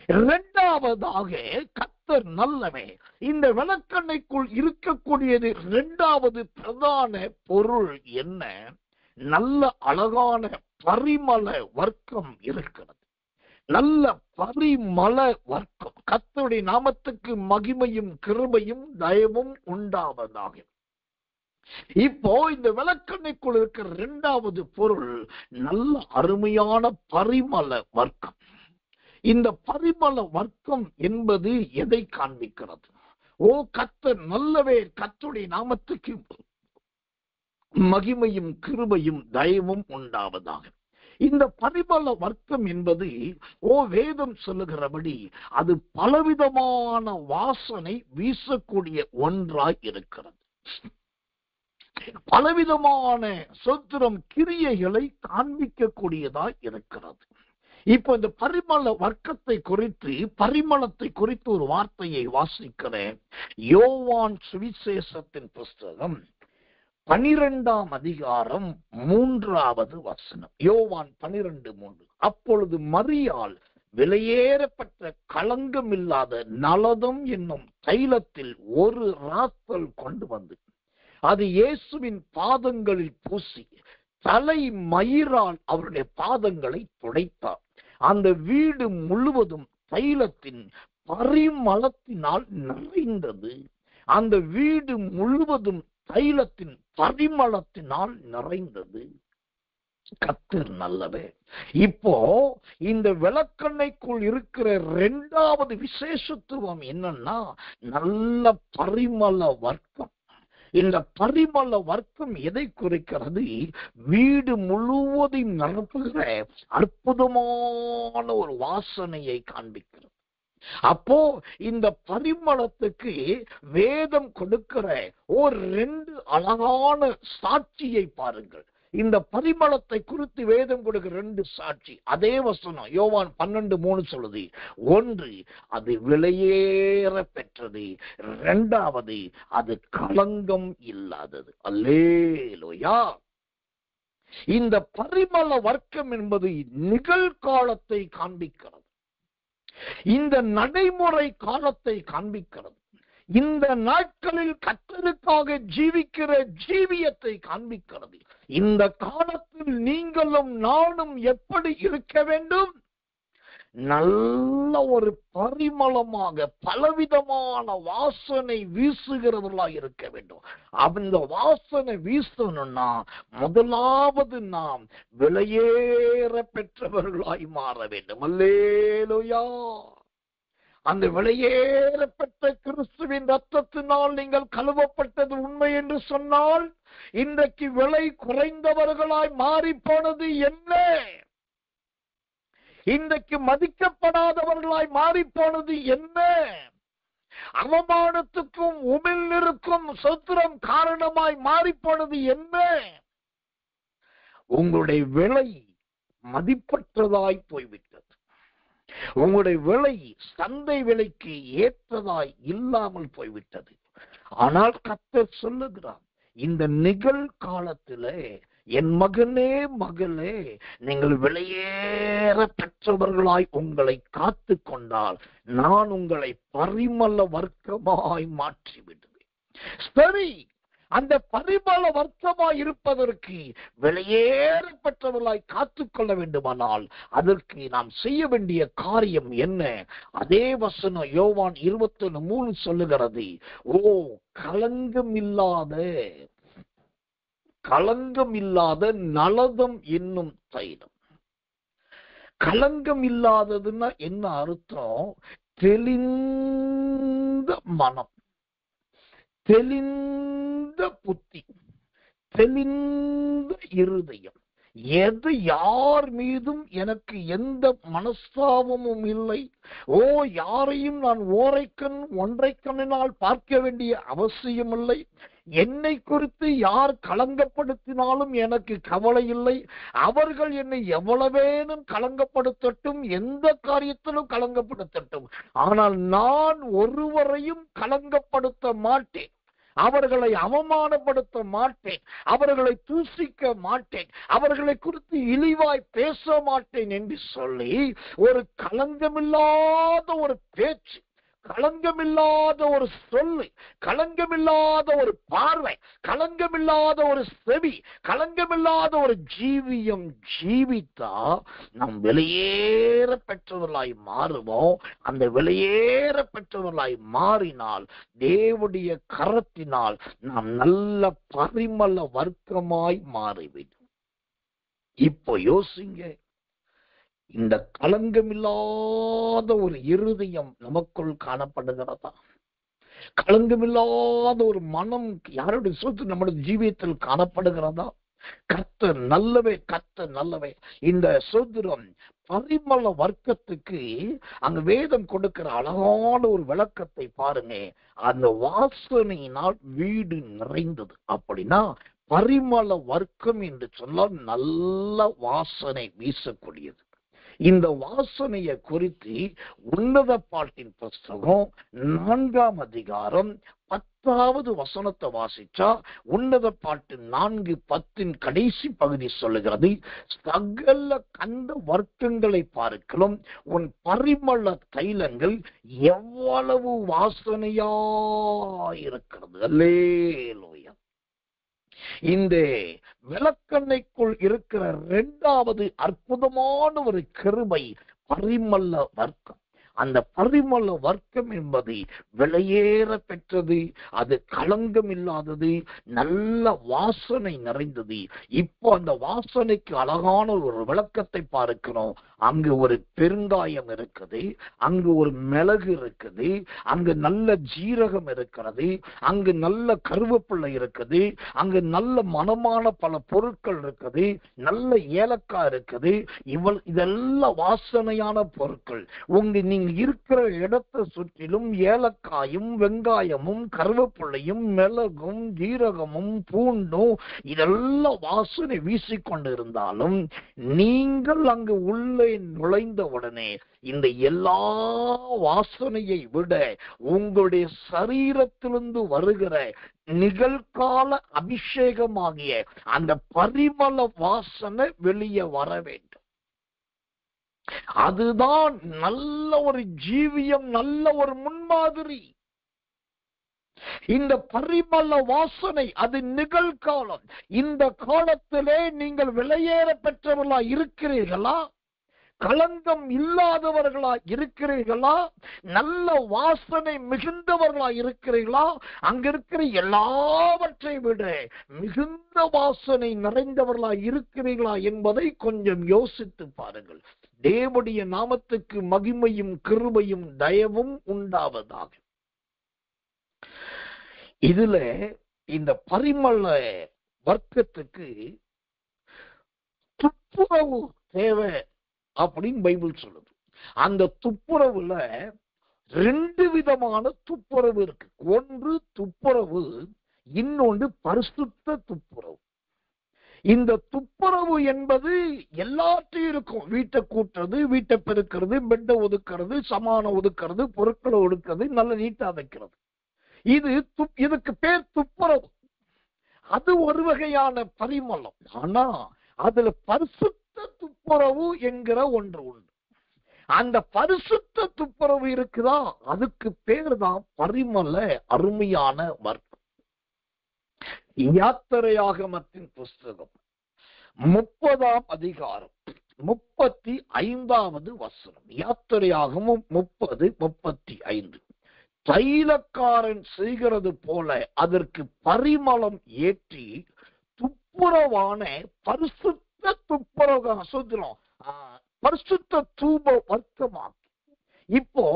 இரண்டாவதாக கர்த்தர் நல்லவே. இந்த விளக்கெண்ணெய்க்குள் இருக்கக்கூடியது இரண்டாவது பிரதான பொருள் என்ன? நல்ல அழகான பரிமள வர்க்கம் இருக்கிறது. நல்ல பரிமள வர்க்கம். கர்த்தருடைய நாமத்துக்கு மகிமையும் கிருபையும் தயவும் உண்டாவதாக. இப்போ இந்த விளக்கெண்ணெய்க்குள் இருக்கிற இரண்டாவது பொருள் நல்ல அருமையான பரிமள வர்க்கம். இந்த பரிமள வர்க்கம் என்பது எதை காண்பிக்கிறது? கர்த்தர் நல்லவே. கர்த்தருடைய நாமத்துக்கு மகிமையும் கிருபையும் தயவும் உண்டாவதாக. இந்த பரிமள வர்க்கம் என்பது வேதம் சொல்லுகிறபடி அது பலவிதமான வாசனை வீசக்கூடிய ஒன்றாய் இருக்கிறது. பலவிதமான சொத்திரம் கிரியைகளை காண்பிக்கக்கூடியதாய் இருக்கிறது. இப்போ இந்த பரிமளத்தை குறித்து ஒரு வார்த்தையை வாசிக்கிறேன். யோவான் சுவிசேஷத்தின் புஸ்தகம் 12ஆம் அதிகாரம் 3வது வசனம். யோவான் 12:3. அப்பொழுது மரியாள் விலையேறப்பட்ட களங்கமில்லாத நலதம் என்னும் தைலத்தில் ஒரு ராத்தல் கொண்டு வந்து அது இயேசுவின் பாதங்களில் பூசி தலை மயிரால் அவருடைய பாதங்களை துடைத்தார். அந்த வீடு முழுவதும் தைலத்தின் பரிமளத்தினால் நிறைந்தது. அந்த வீடு முழுவதும் தைலத்தின் பரிமளத்தினால் நிறைந்தது. கர்த்தர் நல்லவர். இப்போ இந்த விளக்கெண்ணைக்குள் இருக்கிற 2வது விசேஷத்துவம் என்னன்னா, நல்ல பரிமள வர்க்கம். இந்த பரிமள வர்க்கம் எதை குறிக்கிறது? வீடு முழுவதையும் நிரப்புகிற அற்புதமான ஒரு வாசனையை காண்பிக்கிறது. அப்போ இந்த பரிமளத்துக்கு வேதம் கொடுக்கிற ஒரு 2 அழகான சாட்சியை பாருங்கள். இந்த பரிமளத்தை குறித்து வேதம் கொடுக்கிற 2 சாட்சி. அதே வசனம் யோவான் 12:3 சொல்லுது. 1, அது விலையேற பெற்றது. 2வது, அது களங்கம் இல்லாதது. அல்லேலூயா. இந்த பரிமள வர்க்கம் என்பது நிகழ்காலத்தை காண்பிக்கிறது. இந்த நடைமுறை காலத்தை காண்பிக்கிறது. இந்த நாட்களில் கர்த்தருக்காக ஜீவிக்கிற ஜீவியத்தை காண்பிக்கிறது. இந்த காலத்தில் நீங்களும் நானும் எப்படி இருக்க வேண்டும்? நல்ல ஒரு பரிமளமாக பலவிதமான வாசனை வீசுகிறவர்களாக இருக்க வேண்டும். அந்த வாசனை வீசணும்னா முதலாவது நாம் விலையேற பெற்றவர்களாய் மாற வேண்டும். அல்லேலூயா. அந்த விலையேறப்பட்ட கிறிஸ்துவின் ரத்தத்தினால் நீங்கள் கழுவப்பட்டது உண்மை என்று சொன்னால், இன்றைக்கு விலை குறைந்தவர்களாய் மாறி போனது என்ன? இன்றைக்கு மதிக்கப்படாதவர்களாய் மாறி போனது என்ன? அவமானத்துக்கும் உமிழ்நீருக்கும் சொத்திரம் காரணமாய் மாறி போனது என்ன? உங்களுடைய விலை மதிப்பற்றதாய் போய்விட்டது. உங்களுடைய விலை சந்தை விலைக்கு ஏற்றதாய் இல்லாமல் போய்விட்டது. ஆனால் கர்த்தர் சொல்லுகிறார், இந்த நிகழ்காலத்திலே என் மகனே மகளே, நீங்கள் விலையேற பெற்றவர்களாய் உங்களை காத்து கொண்டால் நான் உங்களை பரிமள வர்க்கமாய் மாற்றி விடுவேன். சரி, அந்த பரிமள வர்க்கமாய் இருப்பதற்கு விலையேற பெற்றவர்களாய் காத்துக்கொள்ள வேண்டுமானால் அதற்கு நாம் செய்ய வேண்டிய காரியம் என்ன? அதே வசனம் யோவான் 21:3 சொல்லுகிறது. ஓ, களங்கமில்லாத நலதம் என்னும் தைலம். களங்கம் இல்லாததுன்னா என்ன அர்த்தம்? தெளிந்த மனம், தெளிந்த புத்தி, தெளிந்த இருதயம். எது யார் மீதும் எனக்கு எந்த மனஸ்தாபமும் இல்லை. ஓ, யாரையும் நான் ஓரைக்கண் ஒன்றைக்கண்ணினால் பார்க்க வேண்டிய அவசியம் இல்லை. என்னை குறித்து யார் களங்கப்படுத்தினாலும் எனக்கு கவலை இல்லை. அவர்கள் என்னை எவ்வளவேனும் களங்கப்படுத்தட்டும், எந்த காரியத்திலும் களங்கப்படுத்தட்டும். ஆனால் நான் ஒருவரையும் களங்கப்படுத்த மாட்டேன். அவர்களை அவமானப்படுத்த மாட்டேன். அவர்களை தூசிக்க மாட்டேன். அவர்களை குறித்து இழிவாய் பேச மாட்டேன் என்று சொல்லி ஒரு களங்கமில்லாத ஒரு பேச்சு, களங்கமில்லாத ஒரு சொல்லு, களங்கமில்லாத ஒரு பார்வை, களங்கமில்லாத ஒரு செவி, களங்கமில்லாத ஒரு ஜீவியம் ஜீவித்தா நாம் விலையேற பெற்றவர்களாய் மாறுவோம். அந்த விலையேற பெற்றவர்களாய் மாறினால் தேவனுடைய கரத்தினால் நாம் நல்ல பரிமள வர்க்கமாய் மாறிவிடும். இப்போ யோசிங்க, இந்த களங்கமில்லாத ஒரு இருதயம் நமக்குள் காணப்படுகிறதா? களங்கமில்லாத ஒரு மனம் யாருடைய சொத்து நம்முடைய ஜீவியத்தில் காணப்படுகிறதா? கர்த்தர் நல்லவே, கர்த்தர் நல்லவே. இந்த சோதரம் பரிமள வர்க்கத்துக்கு அங்க வேதம் கொடுக்கிற அழகான ஒரு விளக்கத்தை பாருங்க. அந்த வாசனையினால் வீடு நிறைந்தது. அப்படின்னா பரிமள வர்க்கம் என்று சொன்னால் நல்ல வாசனை வீசக்கூடியது. இந்த வாசனையை குறித்து உன்னத பாட்டின் புஸ்தகம் 4ஆம் அதிகாரம் 10வது வசனத்தை வாசிச்சா, உன்னத பாட்டு 4:10 கடைசி பகுதி சொல்லுகிறது, சகல கந்த வர்க்கங்களை பார்க்கலாம் உன் பரிமள தைலங்கள் எவ்வளவு வாசனையா இருக்கிறது. அல்லேலூயா. இந்த விளக்கெண்ணைக்குள் இருக்கிற 2வது அற்புதமான ஒரு கிருபை பரிமள வர்க்கம். அந்த பரிமள வர்க்கம் என்பது விலையேற பெற்றது, அது களங்கம் இல்லாதது, நல்ல வாசனை நிறைந்தது. இப்போ அந்த வாசனைக்கு அழகான ஒரு விளக்கத்தை பார்க்கிறோம். அங்கு ஒரு பெருங்காயம் இருக்குது, அங்கு ஒரு மிளகு இருக்குது, அங்கு நல்ல ஜீரகம் இருக்கிறது, அங்கு நல்ல கருவேப்பிள்ளை இருக்குது, அங்கு நல்ல மணமான பல பொருட்கள் இருக்குது, நல்ல ஏலக்காய் இருக்குது. இதெல்லாம் வாசனையான பொருட்கள். நீங்க இருக்கிற இடத்தை சுற்றிலும் ஏலக்காயும் வெங்காயமும் கருவேப்பிள்ளையும் மிளகும் ஜீரகமும் பூண்டும் இதெல்லாம் வாசனை வீசிக்கொண்டு இருந்தாலும், நீங்கள் அங்கு உள்ளே நுழைந்த உடனே இந்த எல்லா வாசனையை விட உங்களுடைய சரீரத்திலிருந்து வருகிற நிகழ்கால அபிஷேகமாகிய அந்த பரிமள வாசனை வெளியே வர வேண்டும். அதுதான் நல்ல ஒரு ஜீவியம், நல்ல ஒரு முன்மாதிரி. இந்த பரிமள வாசனை அது நிகழ்காலம். இந்த காலத்திலே நீங்கள் விலையேற பெற்றவர்களா இருக்கிறீர்களா? களங்கம் இல்லாதவர்களா இருக்கிறீர்களா? நல்ல வாசனை மிகுந்தவர்களா இருக்கிறீர்களா? அங்க இருக்கிற எல்லாவற்றை விட மிகுந்த வாசனை நிறைந்தவர்களா இருக்கிறீர்களா என்பதை கொஞ்சம் யோசித்து பாருங்கள். தேவனுடைய நாமத்துக்கு மகிமையும் கிருபையும் தயவும் உண்டாவதாக. இதுல இந்த பரிமள வர்க்கத்துக்கு துப்புரவு தேவை அப்படின்னு பைபிள் சொல்லுது. அந்த துப்புரவுல 2 விதமான துப்புரவு இருக்கு. ஒன்று துப்புரவு, இன்னொன்று பரிசுத்த துப்புரவு. இந்த துப்புரவு என்பது எல்லாத்தையும் இருக்கும். வீட்டை கூட்டுறது, வீட்டை பெருக்கிறது, பெட்டை ஒதுக்கிறது, சமானம் ஒதுக்கிறது, பொருட்களை ஒதுக்கிறது, நல்ல நீட்டா வைக்கிறது. இதுக்கு பேர் துப்புரவு. அது ஒரு வகையான பரிமளம். ஆனா அதுல பரிசுத்த துப்புரவு என்கிற ஒன்று உண்டு. அந்த பரிசுத்த துப்புரவு இருக்குதா, அதுக்கு பேர் தான் பரிமள அருமையான வர்க்கம். யாத்திரையாகமத்தின் புஸ்தகம் 30ஆம் அதிகாரம் 35வது வசனம். யாத்திரையாகமம் 30:35. தைலக்காரன் செய்கிறது போல அதற்கு பரிமளம் ஏற்றி துப்புரவான பரிசுத்த துப்புரவு சொல்றோம், பரிசுத்த தூப வர்க்கமாக்கி. இப்போ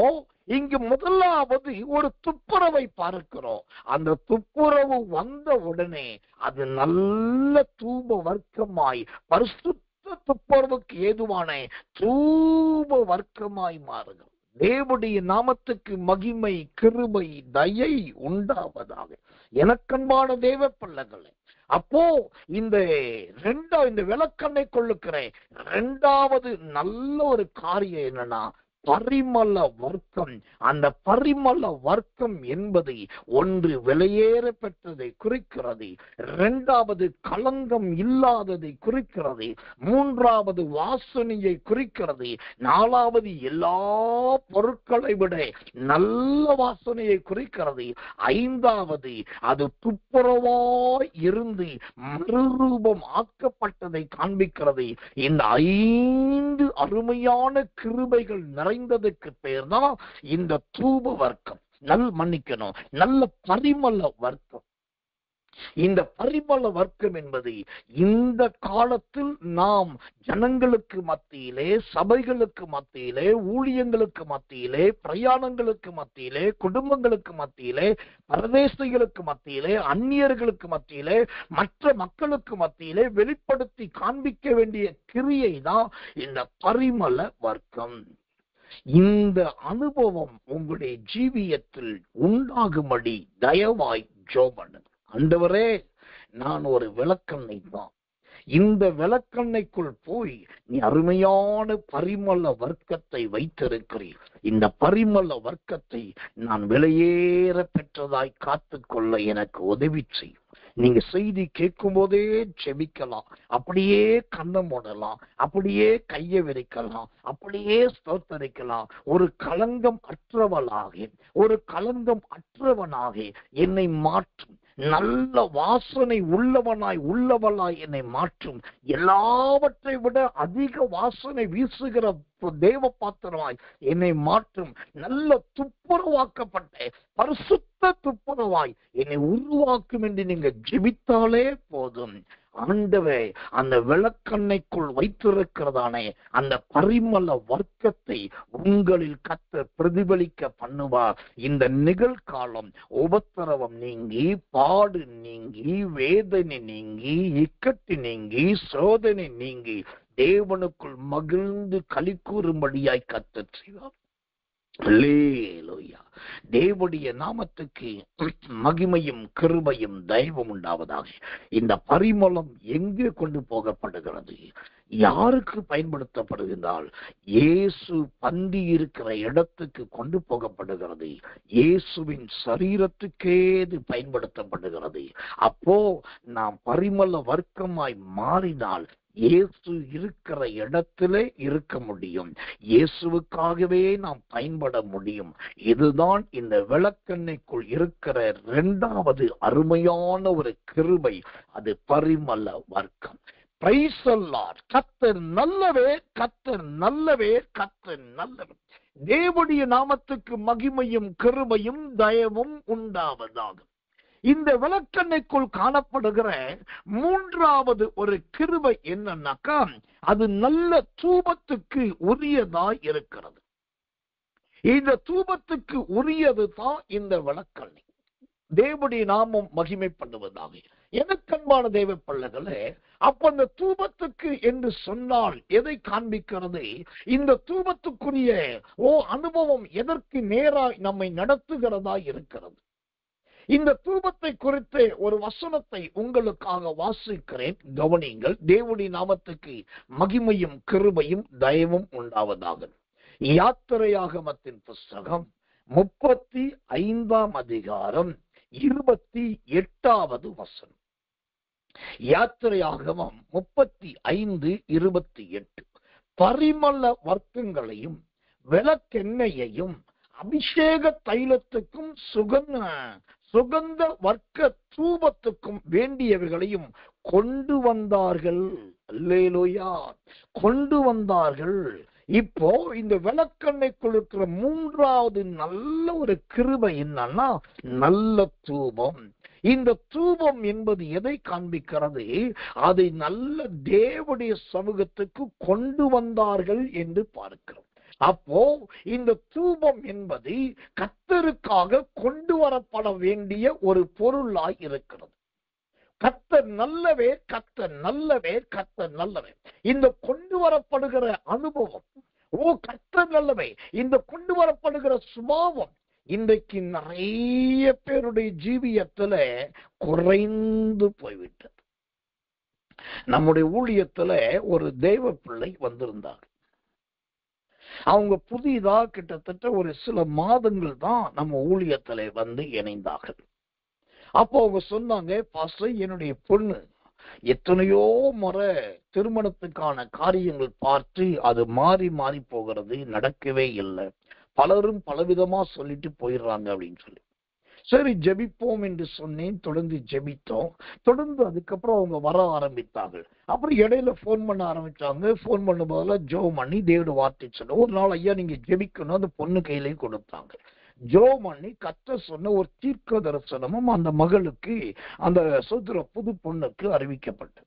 இங்கு முதலாவது ஒரு துப்புரவை பார்க்கிறோம். அந்த துப்புரவு வந்த உடனே அது நல்ல தூப வர்க்கமாய் பரிசுத்த துப்புரவுக்கு ஏதுவான தூப வர்க்கமாய் மாறுகிறது. தேவனுடைய நாமத்துக்கு மகிமை கிருபை தயை உண்டாவதாக. எனக்கன்பான தேவ பிள்ளைகளே, அப்போ இந்த விளக்கண்ணை கொள்ளுக்கிற 2வது நல்ல ஒரு காரியம் என்னன்னா பரிமள வர்க்கம். அந்த பரிமள வர்க்கம் என்பது ஒன்று விலையேற பெற்றதை குறிக்கிறது, 2வது களங்கம் இல்லாததை குறிக்கிறது, 3வது வாசனையை குறிக்கிறது, 4வது எல்லா பொருட்களை விட நல்ல வாசனையை குறிக்கிறது, 5வது அது துப்புரவாய் இருந்து மறுரூபம் ஆக்கப்பட்டதை காண்பிக்கிறது. இந்த 5 அருமையான கிருபைகள் நிறைந்ததுக்கு பேர் தான் இந்த தூப வர்க்கம். நல்ல பரிமள வர்க்கம். இந்த பரிமள வர்க்கம் என்பது இந்த காலத்தில் நாம் ஜனங்களுக்கு மத்தியிலே, சபைகளுக்கு மத்தியிலே, ஊழியங்களுக்கு மத்தியிலே, பிரயாணங்களுக்கு மத்தியிலே, குடும்பங்களுக்கு மத்தியிலே, பரதேசிகளுக்கு மத்தியிலே, அந்நியர்களுக்கு மத்தியிலே, மற்ற மக்களுக்கு மத்தியிலே வெளிப்படுத்தி காண்பிக்க வேண்டிய கிரியை தான் இந்த பரிமள வர்க்கம். இந்த அனுபவம் உங்களுடைய ஜீவியத்தில் உண்டாகும்படி தயவாய் ஜெபம் பண்ணுங்க. ஆண்டவரே, நான் ஒரு விளக்கெண்ணெய் தான். இந்த விளக்கெண்ணெய்க்குள் போய் நீ அருமையான பரிமள வர்க்கத்தை வைத்திருக்கிறீர். இந்த பரிமள வர்க்கத்தை நான் விலையேற பெற்றதாய் காத்துக்கொள்ள எனக்கு உதவி செய். நீங்க செய்தி கேட்கும் போதே செபிக்கலாம், அப்படியே கண்ணை மூடலாம், அப்படியே கையை விரிக்கலாம், அப்படியே ஸ்தோத்தரிக்கலாம். ஒரு களங்கம் அற்றவனாக என்னை மாற்றும். நல்ல வாசனை உள்ளவளாய் என்னை மாற்றும். எல்லாவற்றை விட அதிக வாசனை வீசுகிற தேவ பாத்திரமாய் என்னை மாற்றும். நல்ல துப்புரவாக்கப்பட்ட பரிசுத்த துப்புரவாய் என்னை உருவாக்கும் என்று நீங்க ஜெபித்தாலே போதும். ஆண்டவே, அந்த விளக்கெண்ணெய்க்குள் வைத்திருக்கிறதானே அந்த பரிமள வர்க்கத்தை உங்களில் கர்த்தர் பிரதிபலிக்க பண்ணுவார். இந்த நிகழ்காலம் உபத்திரவம் நீங்கி, பாடு நீங்கி, வேதனை நீங்கி, இக்கட்டு நீங்கி, சோதனை நீங்கி தேவனுக்குள் மகிழ்ந்து களி கூறும்படியாய் கர்த்தர் செய்வார். அல்லேலூயா. தேவனுடைய நாமத்துக்கு மகிமையும் கிருபையும் தயவும் உண்டாவதாக. இந்த பரிமளம் எங்கே கொண்டு போகப்படுகிறது? யாருக்கு பயன்படுத்தப்படுகிறால்? இயேசு பந்தி இருக்கிற இடத்துக்கு கொண்டு போகப்படுகிறது. இயேசுவின் சரீரத்துக்கே இது பயன்படுத்தப்படுகிறது. அப்போ நாம் பரிமள வர்க்கமாய் மாறினால் இயேசு இருக்கிற இடத்திலே இருக்க முடியும். இயேசுவுக்காகவே நாம் பயன்பட முடியும். இதுதான் இந்த விளக்கெண்ணெய்க்குள் இருக்கிற இரண்டாவது அருமையான ஒரு கிருபை. அது பரிமள வர்க்கம். Praise the Lord. கர்த்தர் நல்லவர், கர்த்தர் நல்லவர், கர்த்தர் நல்லவர். தேவனுடைய நாமத்துக்கு மகிமையும் கிருபையும் தயவும் உண்டாவதாக. இந்த விளக்கெண்ணெய்க்குள் காணப்படுகிற மூன்றாவது ஒரு கிருபை என்னன்னாக்கா, அது நல்ல தூபத்துக்கு உரியதாய் இருக்கிறது. இந்த தூபத்துக்கு உரியது தான் இந்த விளக்கெண்ணெய். தேவனுடைய நாமம் மகிமைப்படுவதாக. எனக்கன்பான தேவ பிள்ளைகளே, அப்ப அந்த தூபத்துக்கு என்று சொன்னால் எதை காண்பிக்கிறது? இந்த தூபத்துக்குரிய அனுபவம் எதற்கு நேராய் நம்மை நடத்துகிறதா இருக்கிறது. இந்த தூபத்தை குறித்து ஒரு வசனத்தை உங்களுக்காக வாசிக்கிறேன், கவனிங்கள். தேவனுடைய நாமத்துக்கு மகிமையும் கிருபையும் தயவும் உண்டாவதாக. யாத்திரையாகமத்தின் புஸ்தகம் 35 அதிகாரம் 28வது வசனம். யாத்திரையாகமம் 35:28. பரிமள வர்க்கங்களையும் விளக்கெண்ணெயையும் அபிஷேக தைலத்துக்கும் சுகந்த வர்க்க தூபத்துக்கும் வேண்டியவைகளையும் கொண்டு வந்தார்கள். அல்லேலூயா, கொண்டு வந்தார்கள். இப்போ இந்த விளக்கெண்ணெய்க்குள் இருக்கிற மூன்றாவது நல்ல ஒரு கிருபை என்னன்னா, நல்ல தூபம். இந்த தூபம் என்பது எதை காண்பிக்கிறது? அதை நல்ல தேவனுடைய சமூகத்துக்கு கொண்டு வந்தார்கள் என்று பார்க்கிறோம். அப்போ இந்த தூபம் என்பது கர்த்தருக்காக கொண்டு வரப்பட வேண்டிய ஒரு பொருளாய் இருக்கிறது. கர்த்தர் நல்லவே, கர்த்தர் நல்லவே, கர்த்தர் நல்லவே. இந்த கொண்டு வரப்படுகிற அனுபவம், கர்த்தர் நல்லவே, இந்த கொண்டு வரப்படுகிற சுபாவம் இன்றைக்கு நிறைய பேருடைய ஜீவியத்துல குறைந்து போய்விட்டது. நம்முடைய ஊழியத்துல ஒரு தேவ பிள்ளை வந்திருந்தார். அவங்க புதிதா கிட்டத்தட்ட ஒரு சில மாதங்கள் தான் நம்ம ஊழியத்துல வந்து இணைந்தார்கள். அப்போ அவங்க சொன்னாங்க, பாஸ்டர், என்னுடைய பொண்ணு எத்தனையோ முறை திருமணத்துக்கான காரியங்கள் பார்த்து அது மாறி மாறி போகிறது, நடக்கவே இல்லை, பலரும் பலவிதமா சொல்லிட்டு போயிடுறாங்க அப்படின்னு சொல்லி. சரி, ஜெபிப்போம் என்று சொன்னேன். தொடர்ந்து ஜெபித்தோம். தொடர்ந்து அதுக்கப்புறம் அவங்க வர ஆரம்பித்தார்கள். அப்புறம் இடையில போன் பண்ண ஆரம்பிச்சாங்க. போன் பண்ண போதெல்லாம் ஜெபம் பண்ணி தேவனுடைய வார்த்தை சொன்ன. ஒரு நாள், ஐயா நீங்க ஜெபிக்கணும், அந்த பொண்ணு கையிலையும் கொடுத்தாங்க. ஜெபம் பண்ணி கர்த்தர் சொன்ன ஒரு தீர்க்க தரிசனமும் அந்த மகளுக்கு, அந்த சோதர புது பொண்ணுக்கு அறிவிக்கப்பட்டது.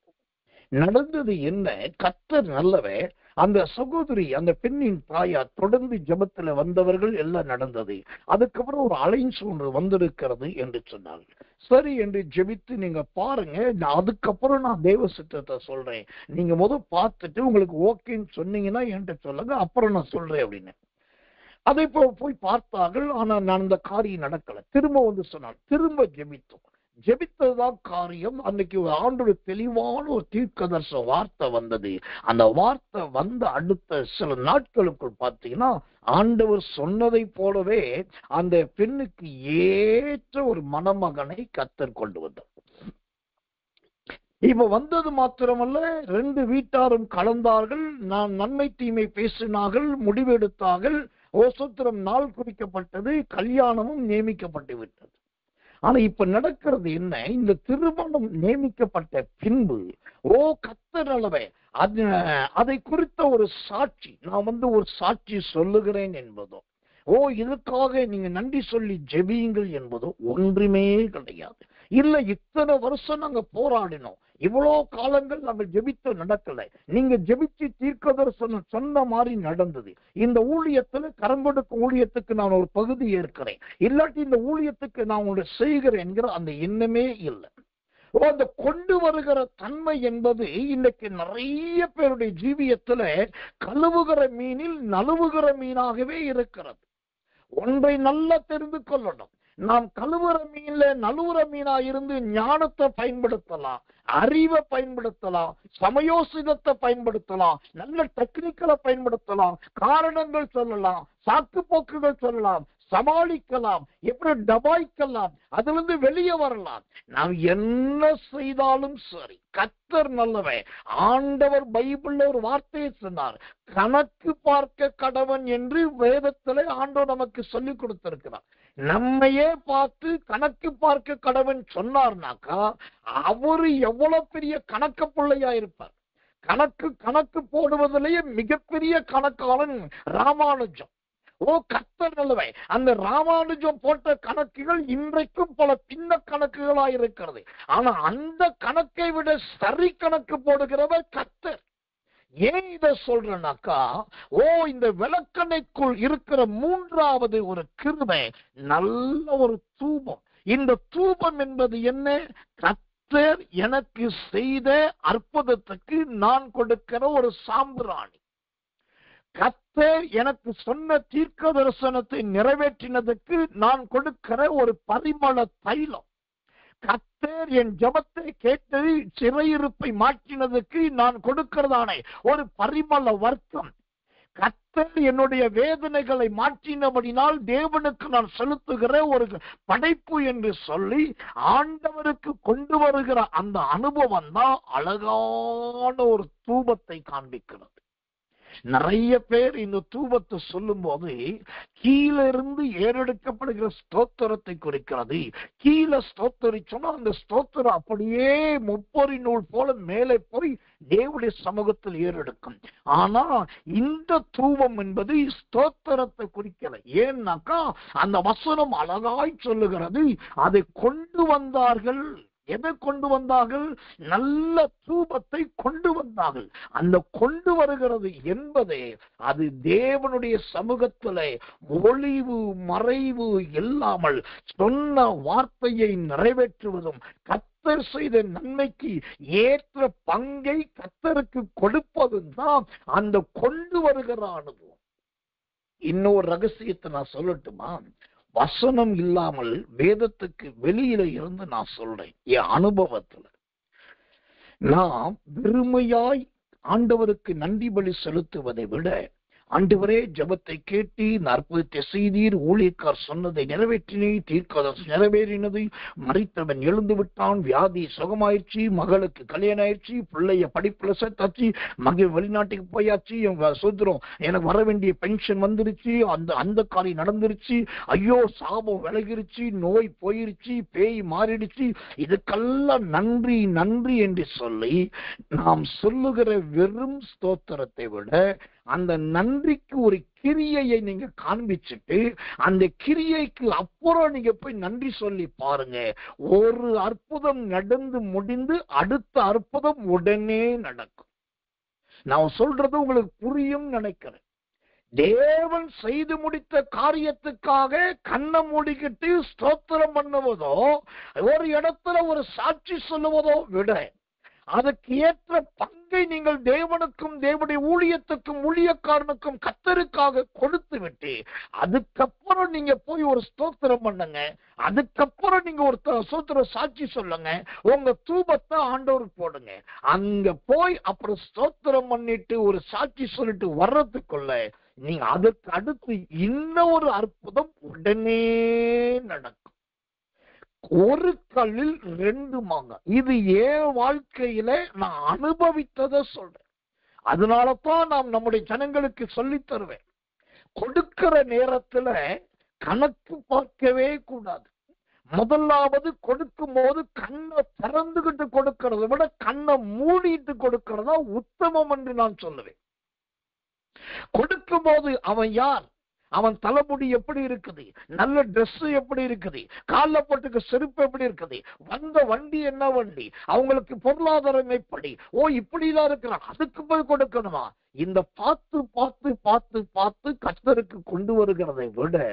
நடந்தது என்ன? கர்த்தர் நல்லவே. அந்த சகோதரி, அந்த பெண்ணின் தாயார் தொடர்ந்து ஜெபத்துல வந்தவர்கள் எல்லாம் நடந்தது. அதுக்கப்புறம் ஒரு அலைன்ஸ் ஒன்று வந்திருக்கிறது என்று சொன்னார்கள். சரி என்று ஜெபித்து நீங்க பாருங்க, அதுக்கப்புறம் நான் தேவ சித்தத்தை சொல்றேன், நீங்க முதல் பார்த்துட்டு உங்களுக்கு ஓகேன்னு சொன்னீங்கன்னா என்கிட்ட சொல்லுங்க, அப்புறம் நான் சொல்றேன் அப்படின்னு. அதை போய் பார்த்தார்கள். ஆனா நான் அந்த காரியம் நடக்கல. திரும்ப வந்து சொன்னார். திரும்ப ஜெபித்தோம். ஜெபித்ததுதான் காரியம். அன்னைக்கு ஒரு ஆண்டோட தெளிவான ஒரு தீர்க்கதரிசன வார்த்தை வந்தது. அந்த வார்த்தை வந்த அடுத்த சில நாட்களுக்குள் பார்த்தீங்கன்னா ஆண்டவர் சொன்னதை போலவே அந்த பெண்ணுக்கு ஏற்ற ஒரு மணமகனை கர்த்தர் கொண்டு வந்தார். இப்ப வந்தது மாத்திரமல்ல, 2 வீட்டாரும் கலந்தார்கள், நன்மை தீமை பேசினார்கள், முடிவெடுத்தார்கள். ஓசத்திரம் நாள் குறிக்கப்பட்டது, கல்யாணமும் நியமிக்கப்பட்டு விட்டது. ஆனா இப்ப நடக்கிறது என்ன? இந்த திருமணம் நியமிக்கப்பட்ட பின்பு கர்த்தர் அளவே அதை குறித்த ஒரு சாட்சி, நான் ஒரு சாட்சி சொல்லுகிறேன் என்பதோ, இதுக்காக நீங்க நன்றி சொல்லி ஜெபியுங்கள் என்பதோ ஒன்றுமே கிடையாது. இல்ல, இத்தனை வருஷம் நாங்க போராடினோம், இவ்வளவு காலங்கள் நாங்கள் ஜெபித்து நடக்கல, நீங்க ஜெபிச்சு தீர்க்கதரிசனம் சொன்ன மாதிரி நடந்தது, இந்த ஊழியத்துல கரம்பெடுக்கும் ஊழியத்துக்கு நான் ஒரு பகுதி ஏற்கிறேன், இல்லாட்டி இந்த ஊழியத்துக்கு நான் உங்களை செய்கிறேன் என்கிற அந்த எண்ணமே இல்லை. அந்த கொண்டு வருகிற தன்மை என்பது இன்னைக்கு நிறைய பேருடைய ஜீவியத்துல கழுவுகிற மீனில் நழுவுகிற மீனாகவே இருக்கிறது. ஒன்றை நல்லா தெரிந்து கொள்ளணும், நாம் கழுவுற மீன்ல நழுவுற மீனா இருந்து ஞானத்தை பயன்படுத்தலாம், அறிவை பயன்படுத்தலாம், சமயோசிதத்தை பயன்படுத்தலாம், நல்ல டெக்னிக்கலை பயன்படுத்தலாம், காரணங்கள் சொல்லலாம், சாக்கு போக்குகள் சொல்லலாம், சமாளிக்கலாம், எப்படி டபாய்க்கலாம், அதுல இருந்து வெளியே வரலாம். நாம் என்ன செய்தாலும் சரி, கர்த்தர் நல்லவன். ஆண்டவர் பைபிள்ல ஒரு வார்த்தையை சொன்னார், கணக்கு பார்க்க கடவன் என்று வேதத்திலே ஆண்டவர் நமக்கு சொல்லிக் கொடுத்திருக்கிறார். நம்மையே பார்த்து கணக்கு பார்க்க கடவன் சொன்னார்னாக்கா அவரு எவ்வளவு பெரிய கணக்கு பிள்ளையா இருப்பார். கணக்கு போடுவதிலேயே மிகப்பெரிய கணக்காளன் ராமானுஜம். கர்த்தர் நல்லவை. அந்த ராமானுஜம் போட்ட கணக்குகள் இன்றைக்கும் பல பின்ன கணக்குகளா இருக்கிறது. ஆனா அந்த கணக்கை விட சரி கணக்கு போடுகிறவர் கர்த்தர். ஏன் இதை சொல்றேன்னாக்கா, இந்த விளக்கணைக்குள் இருக்கிற 3வது ஒரு கிருபை, நல்ல ஒரு தூபம். இந்த தூபம் என்பது என்ன? கர்த்தர் எனக்கு செய்த அற்புதத்துக்கு நான் கொடுக்கிற ஒரு சாம்பிராணி. கர்த்தர் எனக்கு சொன்ன தீர்க்க தரிசனத்தை நிறைவேற்றினதுக்கு நான் கொடுக்கிற ஒரு பரிமள தைலம். கர்த்தர் என் ஜெபத்தை கேட்டு சிறையிருப்பை மாற்றினதுக்கு நான் கொடுக்கிறதானே ஒரு பரிமள வர்க்கம். கர்த்தர் என்னுடைய வேதனைகளை மாற்றினபடினால் தேவனுக்கு நான் செலுத்துகிற ஒரு படைப்பு என்று சொல்லி ஆண்டவருக்கு கொண்டு வருகிற அந்த அனுபவம் தான் அழகான ஒரு தூபத்தை காண்பிக்கிறது. நிறைய பேர் இந்த தூபத்தை சொல்லும் போது கீழே இருந்து ஏறெடுக்கப்படுகிற ஸ்தோத்திரத்தை குறிக்கிறது. கீழே ஸ்தோத்தரிச்சோம்னா அந்த ஸ்தோத்திரம் அப்படியே முப்பொறி நூல் போல மேலே போய் தேவனுடைய சமூகத்தில் ஏறெடுக்கும். ஆனா இந்த தூபம் என்பது ஸ்தோத்திரத்தை குறிக்கல. ஏன்னாக்கா அந்த வசனம் அழகாய் சொல்லுகிறது, அதை கொண்டு வந்தார்கள். எதை கொண்டு வந்தார்கள்? நல்ல தூபத்தை கொண்டு வந்தார்கள். அந்த கொண்டு வருகிறது என்பதே அது தேவனுடைய சமூகத்திலே ஒளிவு மறைவு இல்லாமல் சொன்ன வார்த்தையை நிறைவேற்றுவதும் கர்த்தர் செய்த நன்மைக்கு ஏற்ற பங்கை கர்த்தருக்கு கொடுப்பதும் தான் அந்த கொண்டு வருகிற அனுபவம். இன்னொரு ரகசியத்தை நான் சொல்லட்டுமா? வசனம் இல்லாமல் வேதத்துக்கு வெளியில இருந்து நான் சொல்றேன். என் அனுபவத்துல நான் வெறுமையாய் ஆண்டவருக்கு நன்றி பலி செலுத்துவதை விட, ஆண்டவரே ஜெபத்தை கேட்டு அற்புதத்தை செய்தீர், ஊழியக்கார் சொன்னதை நிறைவேற்றினீர், தீர்க்கதரிசனம் நிறைவேறினது, மரித்தவன் எழுந்து விட்டான், வியாதி சுகமாயிடுச்சு, மகளுக்கு கல்யாணம் ஆயிடுச்சு, பிள்ளைய படிப்புல சேர்த்தாச்சு, மக வெளிநாட்டுக்கு போயாச்சு, சொல்றோம் எனக்கு வர வேண்டிய பென்ஷன் வந்துருச்சு, அந்த காரியம் நடந்துருச்சு, ஐயோ சாபம் விலகிருச்சு, நோய் போயிருச்சு, பேய் மாறிடுச்சு, இதுக்கெல்லாம் நன்றி நன்றி என்று சொல்லி நாம் சொல்லுகிற வெறும் ஸ்தோத்திரத்தை விட அந்த நன்றிக்கு ஒரு கிரியையை நீங்க காண்பிச்சுட்டு அந்த கிரியைக்கு அப்புறம் நீங்க போய் நன்றி சொல்லி பாருங்க. ஒரு அற்புதம் நடந்து முடிந்து அடுத்த அற்புதம் உடனே நடக்கும். நான் சொல்றது உங்களுக்கு புரியும் நினைக்கிறேன். தேவன் செய்து முடித்த காரியத்துக்காக கண்ணை மூடிக்கிட்டு ஸ்தோத்திரம் பண்ணுவதோ, ஒரு இடத்துல ஒரு சாட்சி சொல்லுவதோ விட, அதற்கு ஏற்ற பங்கை நீங்கள் தேவனுக்கும் தேவனுடைய ஊழியத்துக்கும் ஊழியக்காரனுக்கும் கர்த்தருக்காக கொடுத்து விட்டு அதுக்கப்புறம் நீங்க போய் ஒரு ஸ்தோத்திரம் பண்ணுங்க. அதுக்கப்புறம் நீங்க ஒரு ஸ்தோத்திர சாட்சி சொல்லுங்க. உங்க தூபத்தை ஆண்டவருக்கு போடுங்க. அங்க போய் அப்புறம் ஸ்தோத்திரம் பண்ணிட்டு ஒரு சாட்சி சொல்லிட்டு வர்றதுக்குள்ள நீங்க அதுக்கு அடுத்து இன்னொரு அற்புதம் உடனே நடக்கும். ஒரு கல்லில் 2 மாங்காய். இது என் வாழ்க்கையில நான் அனுபவித்ததை சொல்றேன். அதனாலதான் நாம் நம்முடைய ஜனங்களுக்கு சொல்லி தருவேன். கொடுக்கிற நேரத்துல கணக்கு பார்க்கவே கூடாது. முதலாவது கொடுக்கும் போது கண்ணை திறந்துகிட்டு கொடுக்கிறத விட கண்ணை மூடிட்டு கொடுக்கிறதா உத்தமம் என்று நான் சொல்லுவேன். கொடுக்கும் போது அவன் யார், அவன் தலைமுடி எப்படி இருக்குது, நல்ல ட்ரெஸ் எப்படி இருக்குது, கால போட்டுக்கு செருப்பு எப்படி இருக்குது, வந்த வண்டி என்ன வண்டி, அவங்களுக்கு பொருளாதாரம் எப்படி, இப்படிதான் இருக்கிறான், அதுக்கு போய் கொடுக்கணுமா? இந்த பார்த்து பார்த்து பார்த்து பார்த்து கர்த்தருக்கு கொண்டு வருகிறதை விட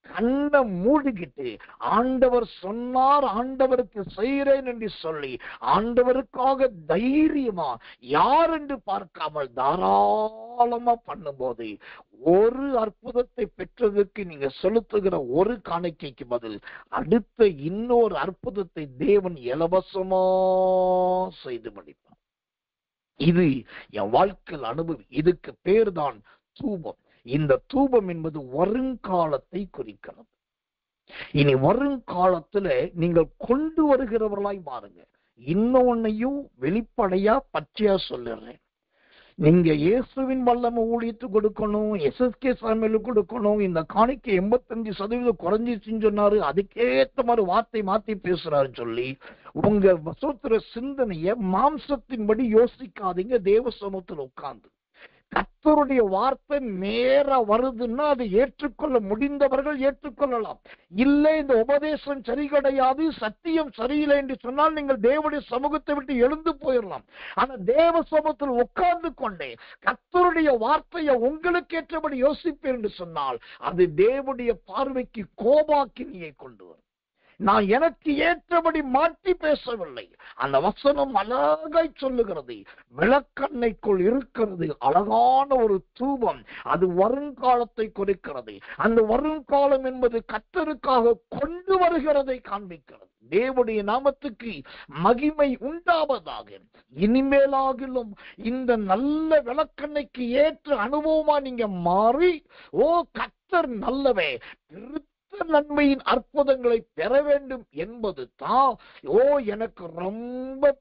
கண்ணை மூடிக்கிட்டு ஆண்டவர் சொன்னார், ஆண்டவருக்கு செய்கிறேன் என்று சொல்லி ஆண்டவருக்காக தைரியமா யார் என்று பார்க்காமல் தாராளமா பண்ணும்போது ஒரு அற்புதத்தை பெற்றதற்கு நீங்க செலுத்துகிற ஒரு காணிக்கைக்கு பதில் அடுத்த இன்னொரு அற்புதத்தை தேவன் இலவசமா செய்து முடிப்பார். இது என் வாழ்க்கையில் அனுபவி. இதுக்கு பேர் தான் தூபம். இந்த தூபம் என்பது வருங்காலத்தை குறிக்கிறது. இனி வருங்காலத்துல நீங்கள் கொண்டு வருகிறவர்களாய் மாறுங்க. இன்னொன்னையும் வெளிப்படையா பச்சையா சொல்லிடுறேன். நீங்க இயேசுவின் வல்லமை ஊழியத்து கொடுக்கணும், SSK சாமியில் கொடுக்கணும். இந்த காணிக்கை 85% குறைஞ்சிச்சுன்னு சொன்னாரு, அதுக்கேற்ற மாதிரி வார்த்தை மாத்தி பேசுறாரு சொல்லி உங்க வசூத்திர சிந்தனைய மாம்சத்தின்படி யோசிக்காதீங்க. தேவ சமூகத்தில் உட்கார்ந்து கர்த்தருடைய வார்த்தை நேர வருதுன்னா அதை ஏற்றுக்கொள்ள முடிந்தவர்கள் ஏற்றுக்கொள்ளலாம். இல்லை இந்த உபதேசம் சரி கிடையாது, சத்தியம் சரியில்லை என்று சொன்னால் நீங்கள் தேவனுடைய சமூகத்தை விட்டு எழுந்து போயிடலாம். ஆனா தேவ சமூகத்தில் உட்கார்ந்து கொண்டே கர்த்தருடைய வார்த்தையை உங்களுக்கு ஏற்றபடி யோசிப்பேன் என்று சொன்னால் அது தேவனுடைய பார்வைக்கு கோபாக்கினியை கொண்டு வரும். நான் எனக்கு ஏற்றபடி மாற்றி பேசவில்லை. அந்த வசனம் அழகாய் சொல்லுகிறது. விளக்கண்ணைக்குள் இருக்கிறது அழகான ஒரு தூபம். அது வருங்காலத்தை குறிக்கிறது. அந்த வருங்காலம் என்பது கர்த்தருக்காக கொண்டு வருகிறதை காண்பிக்கிறது. தேவனுடைய நாமத்துக்கு மகிமை உண்டாவதாக. இனிமேலாகிலும் இந்த நல்ல விளக்கண்ணைக்கு ஏற்ற அனுபவமா நீங்க மாறி கர்த்தர் நல்லவே நன்மையின் அற்புதங்களை பெற வேண்டும் என்பது தான் எனக்கு ரொம்ப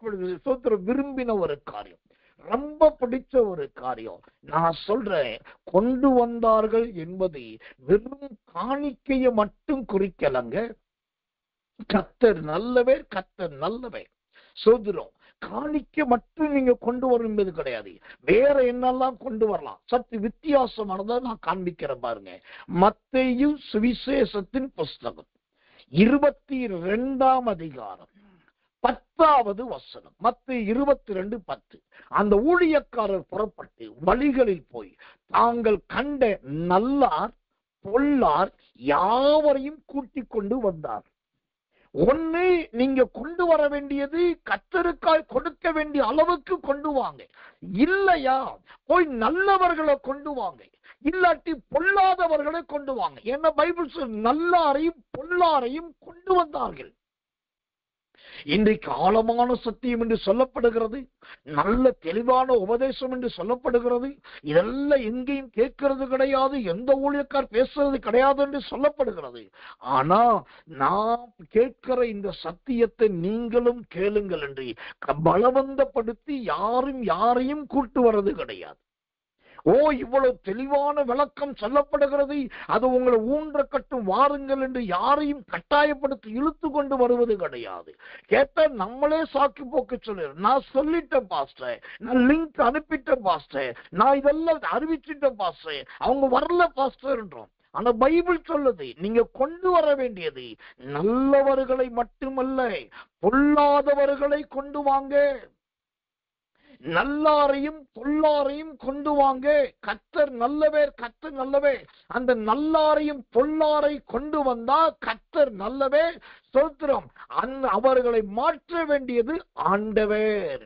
விரும்பின ஒரு காரியம், ரொம்ப பிடிச்ச ஒரு காரியம். நான் சொல்றேன், கொண்டு வந்தார்கள் என்பது வெறும் காணிக்கையை மட்டும் குறிக்கலங்க. கர்த்தர் நல்லவே, கர்த்தர் நல்லவே. சோதரம் காணிக்க மட்டும் நீங்க கொண்டு வரும் என்பது கிடையாது. வேற என்னெல்லாம் கொண்டு வரலாம்? சற்று வித்தியாசமானதை நான் காண்பிக்கிறேன் பாருங்க. மத்தேயு சுவிசேஷத்தின் புஸ்தகம் 22ஆம் அதிகாரம் 10வது வசனம். மத்தேயு 22:10. அந்த ஊழியக்காரர் புறப்பட்டு வழிகளில் போய் தாங்கள் கண்ட நல்லார் பொல்லார் யாவரையும் கூட்டிக் கொண்டு வந்தார். ஒண்ணு, நீங்க கொண்டு வர வேண்டியது கர்த்தருக்காய் கொடுக்க வேண்டிய அளவுக்கு கொண்டு வாங்க. இல்லையா போய் நல்லவர்களை கொண்டு வாங்க, இல்லாட்டி பொல்லாதவர்களை கொண்டு வாங்க. ஏன்னா பைபிள் நல்லாரையும் பொல்லாரையும் கொண்டு வந்தார்கள். இன்றைக்கு ஆழமான சத்தியம் என்று சொல்லப்படுகிறது, நல்ல தெளிவான உபதேசம் என்று சொல்லப்படுகிறது. இதெல்லாம் எங்கேயும் கேட்கிறது கிடையாது, எந்த ஊழியக்கார் பேசுறது கிடையாது என்று சொல்லப்படுகிறது. ஆனா நான் கேட்கிற இந்த சத்தியத்தை நீங்களும் கேளுங்கள் என்று பலவந்தப்படுத்தி யாரையும் கூட்டு வர்றது கிடையாது. இவ்வளவு தெளிவான விளக்கம் சொல்லப்படுகிறது, அது உங்களை ஊன்ற கட்டும் வாருங்கள் என்று யாரையும் கட்டாயப்படுத்தி இழுத்து கொண்டு வருவது கிடையாது. கேட்டா நம்மளே சாக்கு போக்கு சொல்ல, நான் சொல்லிட்டேன் பாஸ்டர், நான் லிங்க் அனுப்பிட்டேன் பாஸ்டர், நான் இதெல்லாம் அறிவிச்சிட்டேன் பாஸ்டர், அவங்க வரல பாஸ்டர்ன்றோம். ஆனா பைபிள் சொல்லுது, நீங்க கொண்டு வர வேண்டியது நல்லவர்களை மட்டுமல்ல, பொல்லாதவர்களை கொண்டு வாங்க. நல்லாரையும் பொல்லாரையும் கொண்டு வாங்க. கர்த்தர் நல்லவே, கர்த்தர் நல்லவே. அந்த நல்லாரையும் பொல்லாரை கொண்டு வந்தா கர்த்தர் நல்லவே. ஸ்தோத்திரம். அவர்களை மாற்ற வேண்டியது ஆண்டவர்.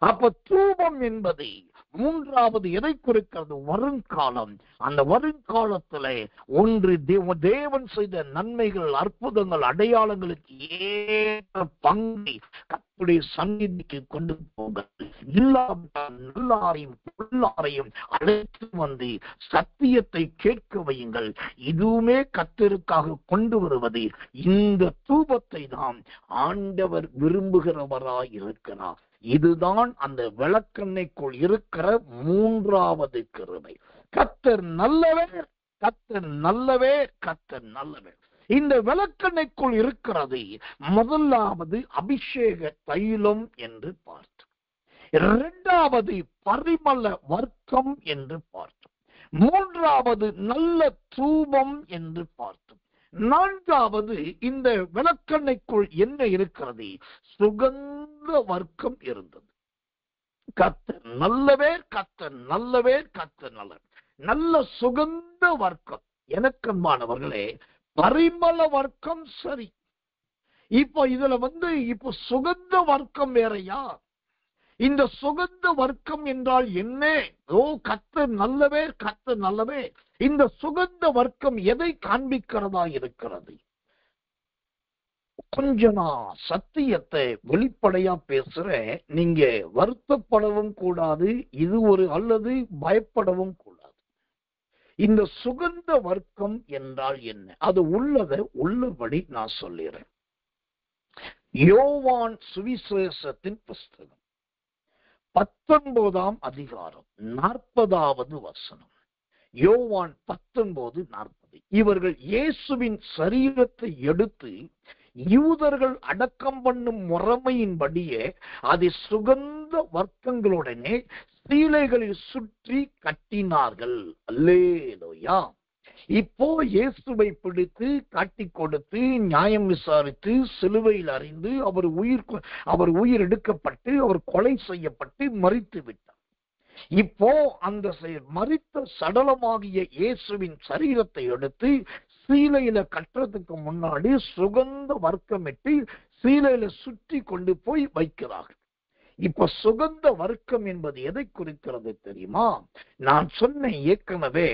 அப்ப தூபம் என்பது மூன்றாவது எதை குறிக்கிறது? வருங்காலம். அந்த வருங்காலத்திலே ஒன்று தேவன் செய்த நன்மைகள், அற்புதங்கள், அடையாளங்களுக்கு ஏற்ற பங்கை கர்த்தருடைய சந்நிதிக்கு கொண்டு போக, இல்லாவிட்டால் நல்லாரையும் பொல்லாரையும் அழைத்து வந்து சத்தியத்தை கேட்க வையுங்கள். இதுவுமே கர்த்தருக்காக கொண்டு வருவது. இந்த தூபத்தை தான் ஆண்டவர் விரும்புகிறவராய் இருக்கிறார். இதுதான் அந்த விளக்கெண்ணைக்குள் இருக்கிற மூன்றாவது கிருபை. கர்த்தர் நல்லவர், கர்த்தர் நல்லவர், கர்த்தர் நல்லவர். இந்த விளக்கெண்ணைக்குள் இருக்கிறது முதலாவது அபிஷேக தைலம் என்று பார்த்தோம். இரண்டாவது பரிமள வர்க்கம் என்று பார்த்தோம். மூன்றாவது நல்ல தூபம் என்று பார்த்தோம். நான்காவது இந்த விளக்கெண்ணைக்குள் என்ன இருக்கிறது? சுகந்த வர்க்கம் இருந்தது. கர்த்தர் நல்லவர், கர்த்தர் நல்லவர், கர்த்தர் நல்லவர். நல்ல சுகந்த வர்க்கம். எனக்கன்பானவர்களே, பரிமள வர்க்கம் சரி. இப்போ இதுல இப்போ சுகந்த வர்க்கம் வேறையா? இந்த சுகந்த வர்க்கம் என்றால் என்ன? ஓ, கர்த்தர் நல்லவர், கர்த்தர் நல்லவர். இந்த சுகந்த வர்க்கம் எதை காண்பிக்கிறதா இருக்கிறது? கொஞ்சம் நான் சத்தியத்தை வெளிப்படையா பேசுறேன். நீங்க வருத்தப்படவும் கூடாது, இது அல்லது பயப்படவும் கூடாது. இந்த சுகந்த வர்க்கம் என்றால் என்ன? அது உள்ளதை உள்ளபடி நான் சொல்லிடுறேன். யோவான் சுவிசேஷத்தின் புஸ்தகம் 19ஆம் அதிகாரம் 40வது வசனம். யோவான் 19:40. இவர்கள் இயேசுவின் சரீரத்தை எடுத்து யூதர்கள் அடக்கம் பண்ணும் முறைமையின்படியே அதை சுகந்த வர்க்கங்களுடனே சீலைகளில் சுற்றி கட்டினார்கள். அல்லேலூயா. இப்போ இயேசுவை பிடித்து காட்டிக் கொடுத்து நியாயம் விசாரித்து சிலுவையில் அறிந்து அவர் உயிர் எடுக்கப்பட்டு அவர் கொலை செய்யப்பட்டு மரித்து விட்டார். இப்போ அந்த மரித்த சடலமாகிய இயேசுவின் சரீரத்தை எடுத்து சீலையில கட்டுறதுக்கு முன்னாடி சுகந்த வர்க்கமிட்டு சீலையில சுற்றி கொண்டு போய் வைக்கிறார்கள். இப்ப சுகந்த வர்க்கம் என்பது எதை குறிக்கிறது தெரியுமா? நான் சொன்ன ஏற்கனவே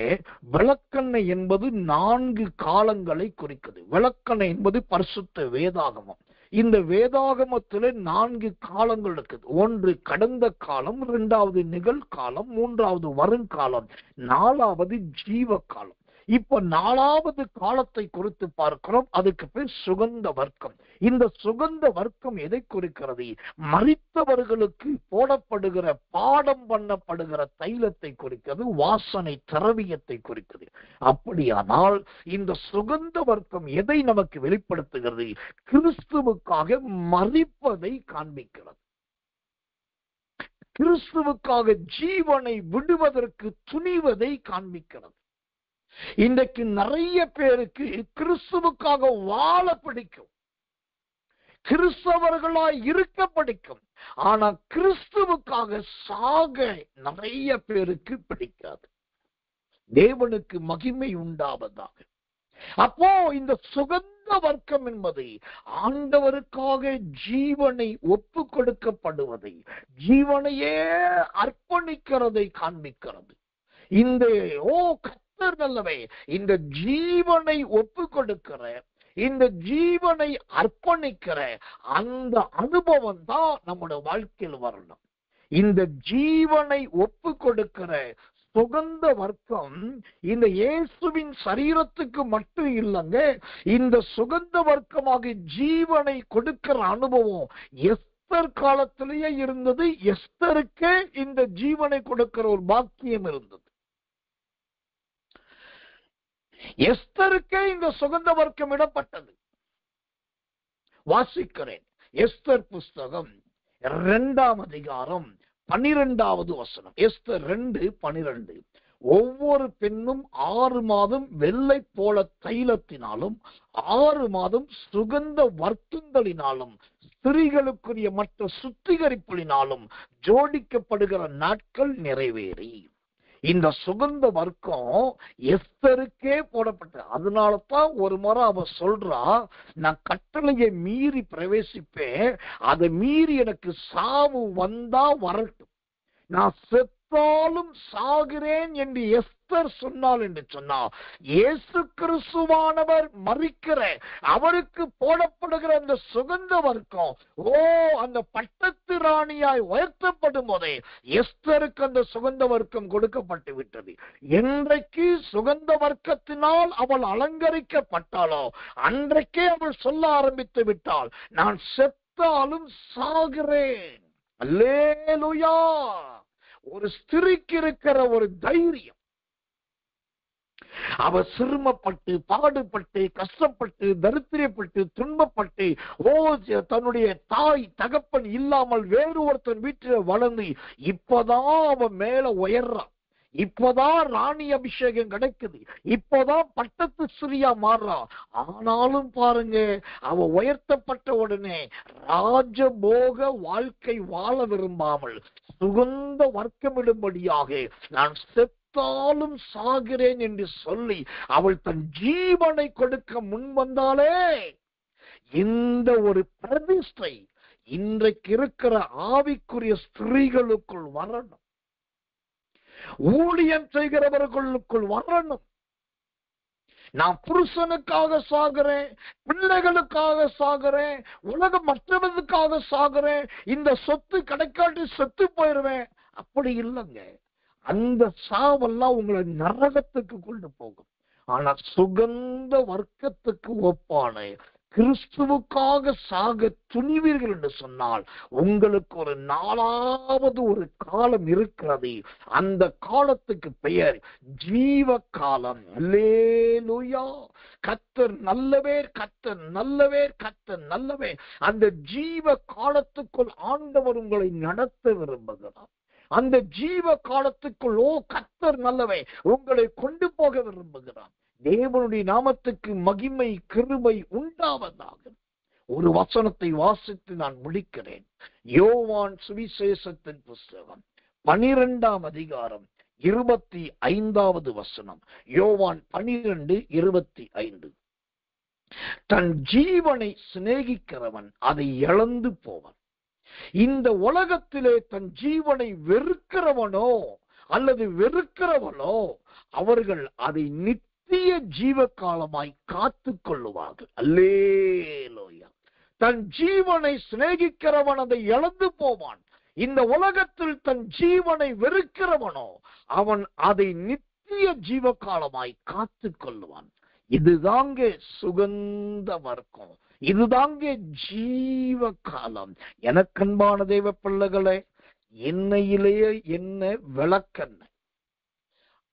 விளக்கெண்ணெய் என்பது 4 காலங்களை குறிக்கிறது. விளக்கெண்ணெய் என்பது பரிசுத்த வேதாகமம். இந்த வேதாகமத்துல 4 காலங்கள் இருக்குது. ஒன்று கடந்த காலம், 2வது நிகழ்காலம், 3வது வருங்காலம், 4வது ஜீவ காலம். இப்ப 4வது காலத்தை குறித்து பார்க்கிறோம். அதுக்கு பேர் சுகந்த வர்க்கம். இந்த சுகந்த வர்க்கம் எதை குறிக்கிறது? மரித்தவர்களுக்கு போடப்படுகிற பாடம் பண்ணப்படுகிற தைலத்தை குறிக்கிறது, வாசனை திரவியத்தை குறிக்கிறது. அப்படியானால் இந்த சுகந்த வர்க்கம் எதை நமக்கு வெளிப்படுத்துகிறது? கிறிஸ்துவுக்காக மரிப்பதை காண்பிக்கிறது. கிறிஸ்துவுக்காக ஜீவனை விடுவதற்கு துணிவதை காண்பிக்கிறது. இன்றைக்கு நிறைய பேருக்கு கிறிஸ்துவுக்காக வாழ பிடிக்கும், கிறிஸ்தவர்களாய் இருக்க பிடிக்கும். ஆனா கிறிஸ்துவுக்காக சாக நிறைய பேருக்கு பிடிக்காது. தேவனுக்கு மகிமை உண்டாவதாக. அப்போ இந்த சுகந்த வர்க்கம் என்பது ஆண்டவருக்காக ஜீவனை ஒப்பு கொடுக்கப்படுவதை, ஜீவனையே அர்ப்பணிக்கிறதை காண்பிக்கிறது. இந்த கர்த்தர் நல்லவே, இந்த ஜீவனை ஒப்பு கொடுக்கிற, இந்த ஜீவனை அர்ப்பணிக்கிற அந்த அனுபவம் தான் நம்முடைய வாழ்க்கையில் வரணும். இந்த ஜீவனை ஒப்பு கொடுக்கிற சுகந்த வர்க்கம் இந்த இயேசுவின் சரீரத்துக்கு மட்டும் இல்லைங்க. இந்த சுகந்த வர்க்கமாக ஜீவனை கொடுக்கிற அனுபவம் எஸ்தர் காலத்திலேயே இருந்தது. எஸ்தருக்கே இந்த ஜீவனை கொடுக்கிற ஒரு பாக்கியம் இருந்தது. எஸ்தருக்கே இந்த சுகந்த வர்க்கம் இடப்பட்டது. வாசிக்கிறேன். எஸ்தர் புஸ்தகம் 2ஆம் அதிகாரம் 12வது வசனம். எஸ்தர் 2:12. ஒவ்வொரு பெண்ணும் 6 மாதம் வெள்ளை போல தைலத்தினாலும் 6 மாதம் சுகந்த வர்க்கங்களினாலும் ஸ்திரீகளுக்குரிய மற்ற சுத்திகரிப்புகளினாலும் ஜோடிக்கப்படுகிற நாட்கள் நிறைவேறி. இந்த சுகந்த வர்க்கம் எஸ்தருக்கே போடப்பட்டது. அதனாலதான் ஒரு முறை அவ சொல்றா, நான் கட்டளையை மீறி பிரவேசிப்பேன், அதை மீறி எனக்கு சாவு வந்தா வரட்டும், நான் செத்தாலும் சாகிறேன் என்று எஸ்தர் சொன்னாள் என்று சொன்னார். இயேசு கிறிஸ்துவானவர் மரிக்கிற அவருக்கு போடப்படுகிற அந்த சுகந்த வர்க்கம் அந்த பட்டத்து ராணியாய் உயர்த்தப்படும் போதே எஸ்தருக்கு அந்த சுகந்த வர்க்கம் கொடுக்கப்பட்டு விட்டது. என்றைக்கு சுகந்த வர்க்கத்தினால் அவள் அலங்கரிக்கப்பட்டாளோ அன்றைக்கே அவள் சொல்ல ஆரம்பித்து விட்டாள், நான் செத்தாலும் சாகிறேன். அல்லேலூயா. ஒரு ஸ்திரீக்கு இருக்கிற ஒரு தைரியம், அவ சிரமப்பட்டு பாடுபட்டு கஷ்டப்பட்டு தரித்திரப்பட்டு துன்பப்பட்டு தன்னுடைய தாய் தகப்பன் இல்லாமல் வேறு ஒருத்தன் வீட்டில் வளர்ந்து இப்பதான் அவன் மேல உயர்றான், இப்பதான் ராணி அபிஷேகம் கிடைக்குது, இப்பதான் பட்டத்து ஸ்ரீயா மாறுறா. ஆனாலும் பாருங்க, அவ உயர்த்தப்பட்ட உடனே ராஜபோக வாழ்க்கை வாழ விரும்பாமல் சுகந்த வர்க்கமிடும்படியாக நான் செத்தாலும் சாகிறேன் என்று சொல்லி அவள் தன் ஜீவனை கொடுக்க முன் வந்தாலே, இந்த ஒரு பிரதிஷ்டை இன்றைக்கு இருக்கிற ஆவிக்குரிய ஸ்திரீகளுக்குள் வரணும், ஊழியம் செய்கிறவர்களுக்குள் வரணும். நான் புருஷனுக்காக சாகிறேன், பிள்ளைகளுக்காக சாகிறேன், உலகம் மற்றவர்களுக்காக சாகிறேன், இந்த சொத்து கிடைக்காட்டி செத்து போயிருவேன், அப்படி இல்லைங்க. அந்த சாவெல்லாம் உங்களை நரகத்துக்கு கொண்டு போகும். ஆனா சுகந்த வர்க்கத்துக்கு ஒப்பான கிறிஸ்துவுக்காக சாக துணிவீர்கள் என்று சொன்னால் உங்களுக்கு ஒரு 4வது ஒரு காலம் இருக்கிறது. அந்த காலத்துக்கு பெயர் ஜீவ காலம். அல்லேலூயா. கர்த்தர் நல்லவர், கர்த்தர் நல்லவர், கர்த்தர் நல்லவர். அந்த ஜீவ காலத்துக்குள் ஆண்டவர் உங்களை நடத்த விரும்புகிறார். அந்த ஜீவ காலத்துக்குள் கர்த்தர் நல்லவர் உங்களை கொண்டு போக விரும்புகிறார். தேவனுடைய நாமத்துக்கு மகிமை கிருபை உண்டாவதாக. ஒரு வசனத்தை வாசித்து நான் முடிக்கிறேன். யோவான் சுவிசேஷத்தின் புஸ்தகம் 12ஆம் அதிகாரம் 25வது வசனம். யோவான் 12:25. தன் ஜீவனை சிநேகிக்கிறவன் அதை இழந்து போவான். இந்த உலகத்திலே தன் ஜீவனை வெறுக்கிறவனோ அல்லது வெறுக்கிறவனோ அவர்கள் அதை நித்திய ஜீவ காலமாய் காத்துக் கொள்ளுவார்கள். அல்லேலூயா. தன் ஜீவனை சிநேகிக்கிறவன் அதை இழந்து போவான். இந்த உலகத்தில் தன் ஜீவனை வெறுக்கிறவனோ அவன் அதை நித்திய ஜீவ காலமாய் காத்துக் கொள்ளுவான். இதுதாங்க சுகந்த வர்க்கம், இதுதாங்க ஜீவ காலம். எனக்கன்பான தேவ பிள்ளைகளே, எண்ணெயிலேயே என்ன விளக்கெண்ண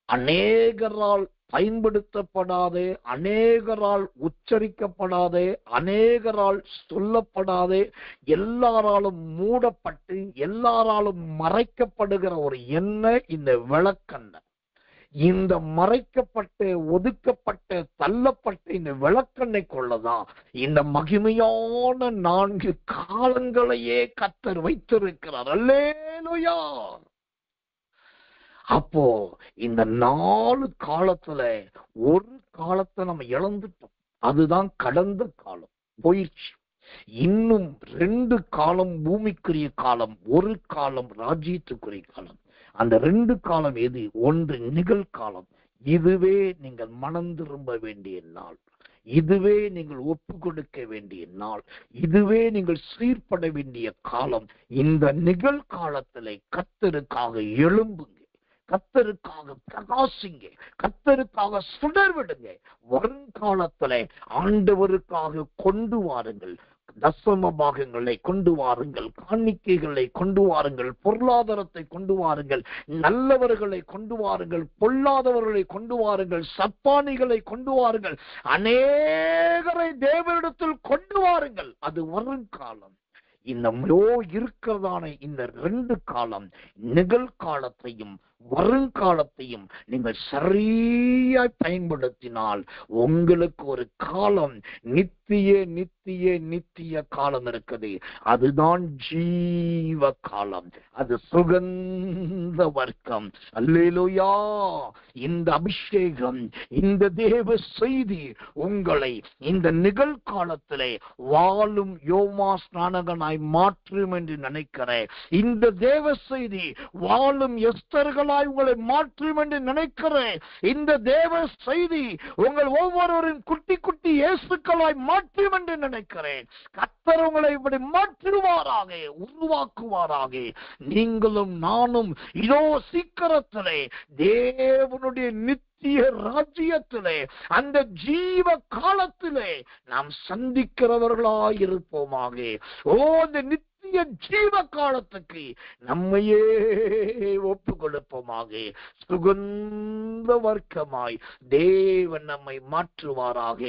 அநேகரால் பயன்படுத்தப்படாதே, அநேகரால் உச்சரிக்கப்படாதே, அநேகரால் சொல்லப்படாதே, எல்லாராலும் மூடப்பட்டு எல்லாராலும் மறைக்கப்படுகிற ஒரு எண்ணெய் இந்த விளக்கெண்ணெய். இந்த மறைக்கப்பட்ட ஒதுக்கப்பட்ட தள்ளப்பட்ட இந்த விளக்கெண்ணெய் கொள்ளதான் இந்த மகிமையான 4 காலங்களையே கர்த்தர் வைத்திருக்கிறார். அல்லேலூயா. அப்போ இந்த 4 காலத்துல ஒரு காலத்தை நம்ம இழந்துட்டோம். அதுதான் கடந்த காலம், போயிடுச்சு. இன்னும் 2 காலம் பூமிக்குரிய காலம், ஒரு காலம் ராஜ்யத்துக்குரிய காலம். அந்த 2 காலம் எது? ஒன்று நிகழ்காலம். இதுவே நீங்கள் மனம் திரும்ப வேண்டிய நாள், இதுவே நீங்கள் ஒப்பு கொடுக்க வேண்டிய நாள், இதுவே நீங்கள் சீர்பட வேண்டிய காலம். இந்த நிகழ்காலத்திலே கர்த்தருக்காக எழும்புங்க, கர்த்தருக்காக பிரகாசிங்க, கர்த்தருக்காக சுடர் விடுங்க. வருங்காலத்திலே ஆண்டவருக்காக கொண்டு வாருங்கள். தசம பாகங்களை கொண்டு வாருங்கள், காணிக்கைகளை கொண்டு வாருங்கள், பொருளாதாரத்தை கொண்டு வாருங்கள், நல்லவர்களை கொண்டு வாருங்கள், பொல்லாதவர்களை கொண்டு வாருங்கள், சப்பானிகளை கொண்டு வாருங்கள், அநேகரை தேவனிடத்தில் கொண்டு வாருங்கள். அது வருங்காலம். இந்த இருக்கிறதான இந்த 2 காலம், நிகழ்காலத்தையும் வருங்காலத்தையும் நீங்கள் சரியாய் பயன்படுத்தினால் உங்களுக்கு ஒரு காலம், நித்திய நித்திய நித்திய காலம் இருக்குது. அதுதான் ஜீவ காலம். அது சுகந்த வர்க்கம். அல்லேலூயா. இந்த அபிஷேகம், இந்த தேவ செய்தி உங்களை இந்த நிகழ்காலத்திலே வாழும் யோமா ஸ்நானகனாய் மாற்றும் என்று நினைக்கிறேன். இந்த தேவ செய்தி வாழும் எஸ்தர்களாய் உங்களை மாற்றும் என்று நினைக்கிறேன். இந்த தேவ செய்தி உங்கள் ஒவ்வொருவரின் குட்டி குட்டி இயேசுக்களாய் மாற்றும் என்று நினைக்கிறேன். கர்த்தர் உங்களை இப்படி மாற்றுவாராக, உருவாக்குவாராக. நீங்களும் நானும் இதோ சீக்கிரத்திலே தேவனுடைய நித்திய ராஜ்யத்திலே, அந்த ஜீவ காலத்திலே நாம் சந்திக்கிறவர்களாயிருப்போமாக. ஓ, அந்த நித்திய ஜீவ காலத்துக்கு நம்மையே ஒப்பு கொடுப்போமாக. சுகந்த வர்க்கமாய் தேவன் நம்மை மாற்றுவாராக.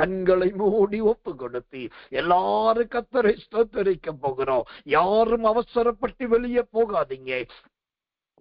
கண்களை மூடி ஒப்பு கொடுத்து எல்லாரும் கர்த்தரை ஸ்தோத்திரிக்க போகிறோம். யாரும் அவசரப்பட்டு வெளியே போகாதீங்க.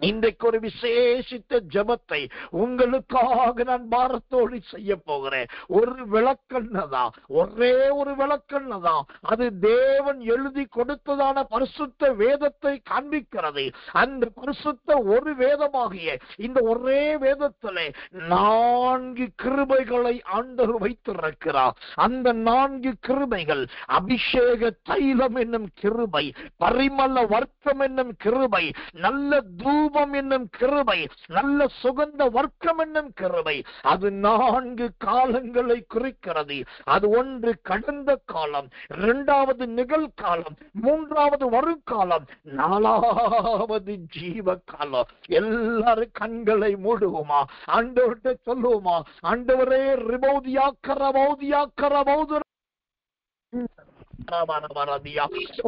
இன்றைக்கு ஒரு விசேஷித்த ஜெபத்தை உங்களுக்காக நான் பாரத்தோடு செய்ய போகிறேன். ஒரு விளக்கண்ணதான், ஒரே ஒரு விளக்கண்ணதான். அது தேவன் எழுதி கொடுத்ததான பரிசுத்த வேதத்தை காண்பிக்கிறது. அந்த பரிசுத்த ஒரு வேதமாகிய இந்த ஒரே வேதத்திலே 4 கிருபைகளை ஆண்டவர் வைத்திருக்கிறார். அந்த 4 கிருபைகள் அபிஷேக தைலம் என்னும் கிருபை, பரிமள வர்க்கம் என்னும் கிருபை, நல்ல தூபம் என்னும் கிருபை, நல்ல சுகந்த வர்க்கம் என்னும் கிருபை. அது 4 காலங்களை குறிக்கிறது. அது ஒன்று கடந்த காலம், 2வது நிகழ்காலம், 3வது வருங்காலம், 4வது ஜீவ காலம். எல்லாரும் கண்களை மூடுவோமா? ஆண்டவர்கிட்ட சொல்லுவோமா? ஆண்டவரே, ரிபௌதியா கரபௌதியா கரபௌது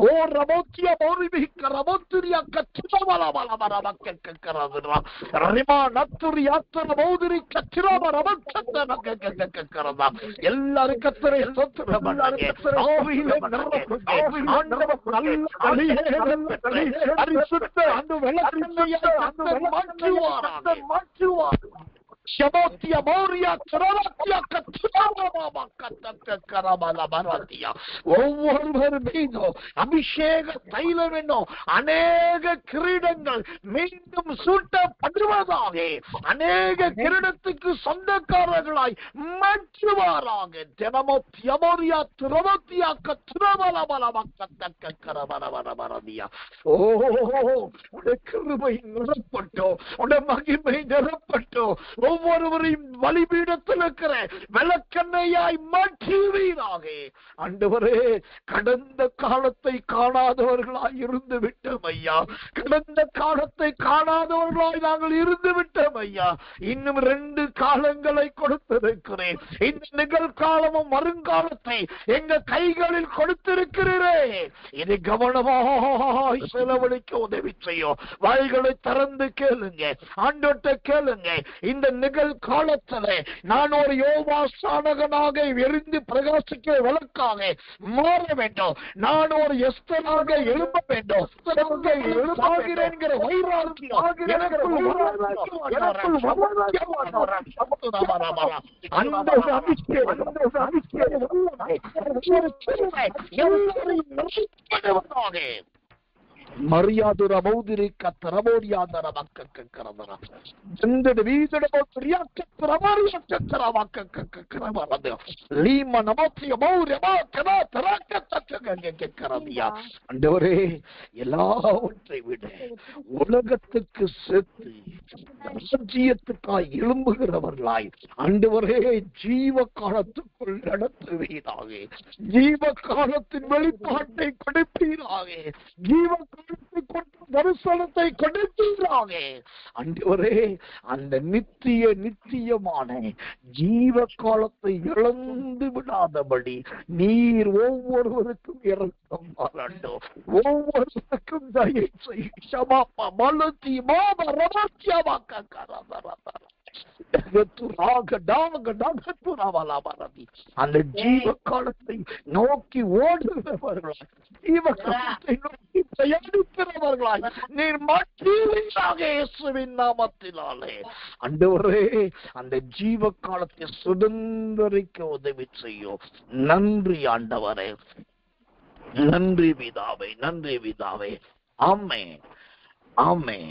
ஓ ரபோத்தியா மௌரிபி கரபோத்திரியா கச்சிரபல பல பரபக்கக்கரதுரா ரிமா நத்துரியா தரபௌதிரி கச்சிரபரபக்கக்கக்கரதா. எல்லாரும் கர்த்தரை ஸ்தோத்திரம் பண்ணுங்க. ஆவியிலே நிரப்புங்க. ஆண்டவர் பரிசுத்த அந்த வெள்ளத்தியா கர்த்தர் மாற்றுவார். ஷபோத்தியா மௌரியா சரவாத்தியா கத்ராபாபா கத்தக்கரபலபரதியா. ஒவ்வொருவர் மீதும் அபிஷேக தைலம் என்னும் அநேக கிரீடங்கள் மீண்டும் சூட்டப்படுவதாக. அநேக கிரீடத்துக்கு சொந்தக்காரர்களாய் மாற்றுவாராக. தினமோத்தியா மௌரியா திரவத்தியா கத்ராபலபலபா கத்தக்கரபலபரதியா. ஓ, உடைய கிருபை நிரப்பட்டோ, உடைய மகிமை நிரப்பட்டோ. ஒவ்வொருவரையும் பலிபீடத்தில் இருக்கிற விளக்கெண்ணையாய் மாற்றுவீராக. ஆண்டவரே, கடந்த காலத்தை காணாதவர்களாய் இருந்து விட்டோம் ஐயா. கடந்த காலத்தை காணாதவர்களாய் நாங்கள் இருந்து விட்டோம் ஐயா. இன்னும் 2 காலங்களை கொடுத்திருக்கிறேன். இந்த நிகழ்காலமும் வருங்காலத்தை எங்க கைகளில் கொடுத்திருக்கிறீரே. இதை கவனமாய் செலவழிக்க உதவி செய்யும். வாய்களை திறந்து கேளுங்க, ஆண்டோட்ட கேளுங்க. இந்த நிகழ்காலத்திலே நான் ஒரு யோவா ஸ்நானகனாக எரிந்து பிரகாசிக்கிற விளக்காக மாற வேண்டும். நான் ஒரு எஸ்தராக எழும்ப வேண்டும். எழுப்பாகிறேன் வைராக்கியம் மரியாதுர மௌதிரி கத்தரபோரியாதர மக்கக்கக்கரதர ஜந்தட வீதட மௌத்ரியாக்கத்தர மரியாக்கத்தர லீம நமத்திய மௌரியமா கதா தரக்கத்தக்கக்கரதியா. ஆண்டவரே, எல்லாவற்றை விட உலகத்துக்கு சேர்த்து ராஜ்யத்துக்காய் எழும்புகிறவர்களாய் ஆண்டவரே ஜீவ காலத்துக்குள் நடத்துவீராக. ஜீவ காலத்தின் வெளிப்பாட்டை கொடுப்பீராக. ஜீவ தரிசனத்தை கொடுத்தீராக. ஆண்டவரே, அந்த நித்தியமான ஜீவ காலத்தை இழந்து விடாதபடி நீர் ஒவ்வொருவருக்கும் இரக்கம் பாராட்டும். ஒவ்வொருவருக்கும் தயை செய்யும். அந்த ஜீவ காலத்தை நோக்கி ஓடுகிறவர்களாய், ஜீவ காலத்தை நோக்கி பிரயாணிக்கிறவர்களாய் நீர் மாற்றீராக இயேசுவின் நாமத்தினாலே. ஆண்டவரே, அந்த ஜீவ காலத்தை சுதந்திரிக்க உதவி செய்யும். நன்றி ஆண்டவரே, நன்றி பிதாவே, நன்றி பிதாவே. ஆமென், ஆமென்.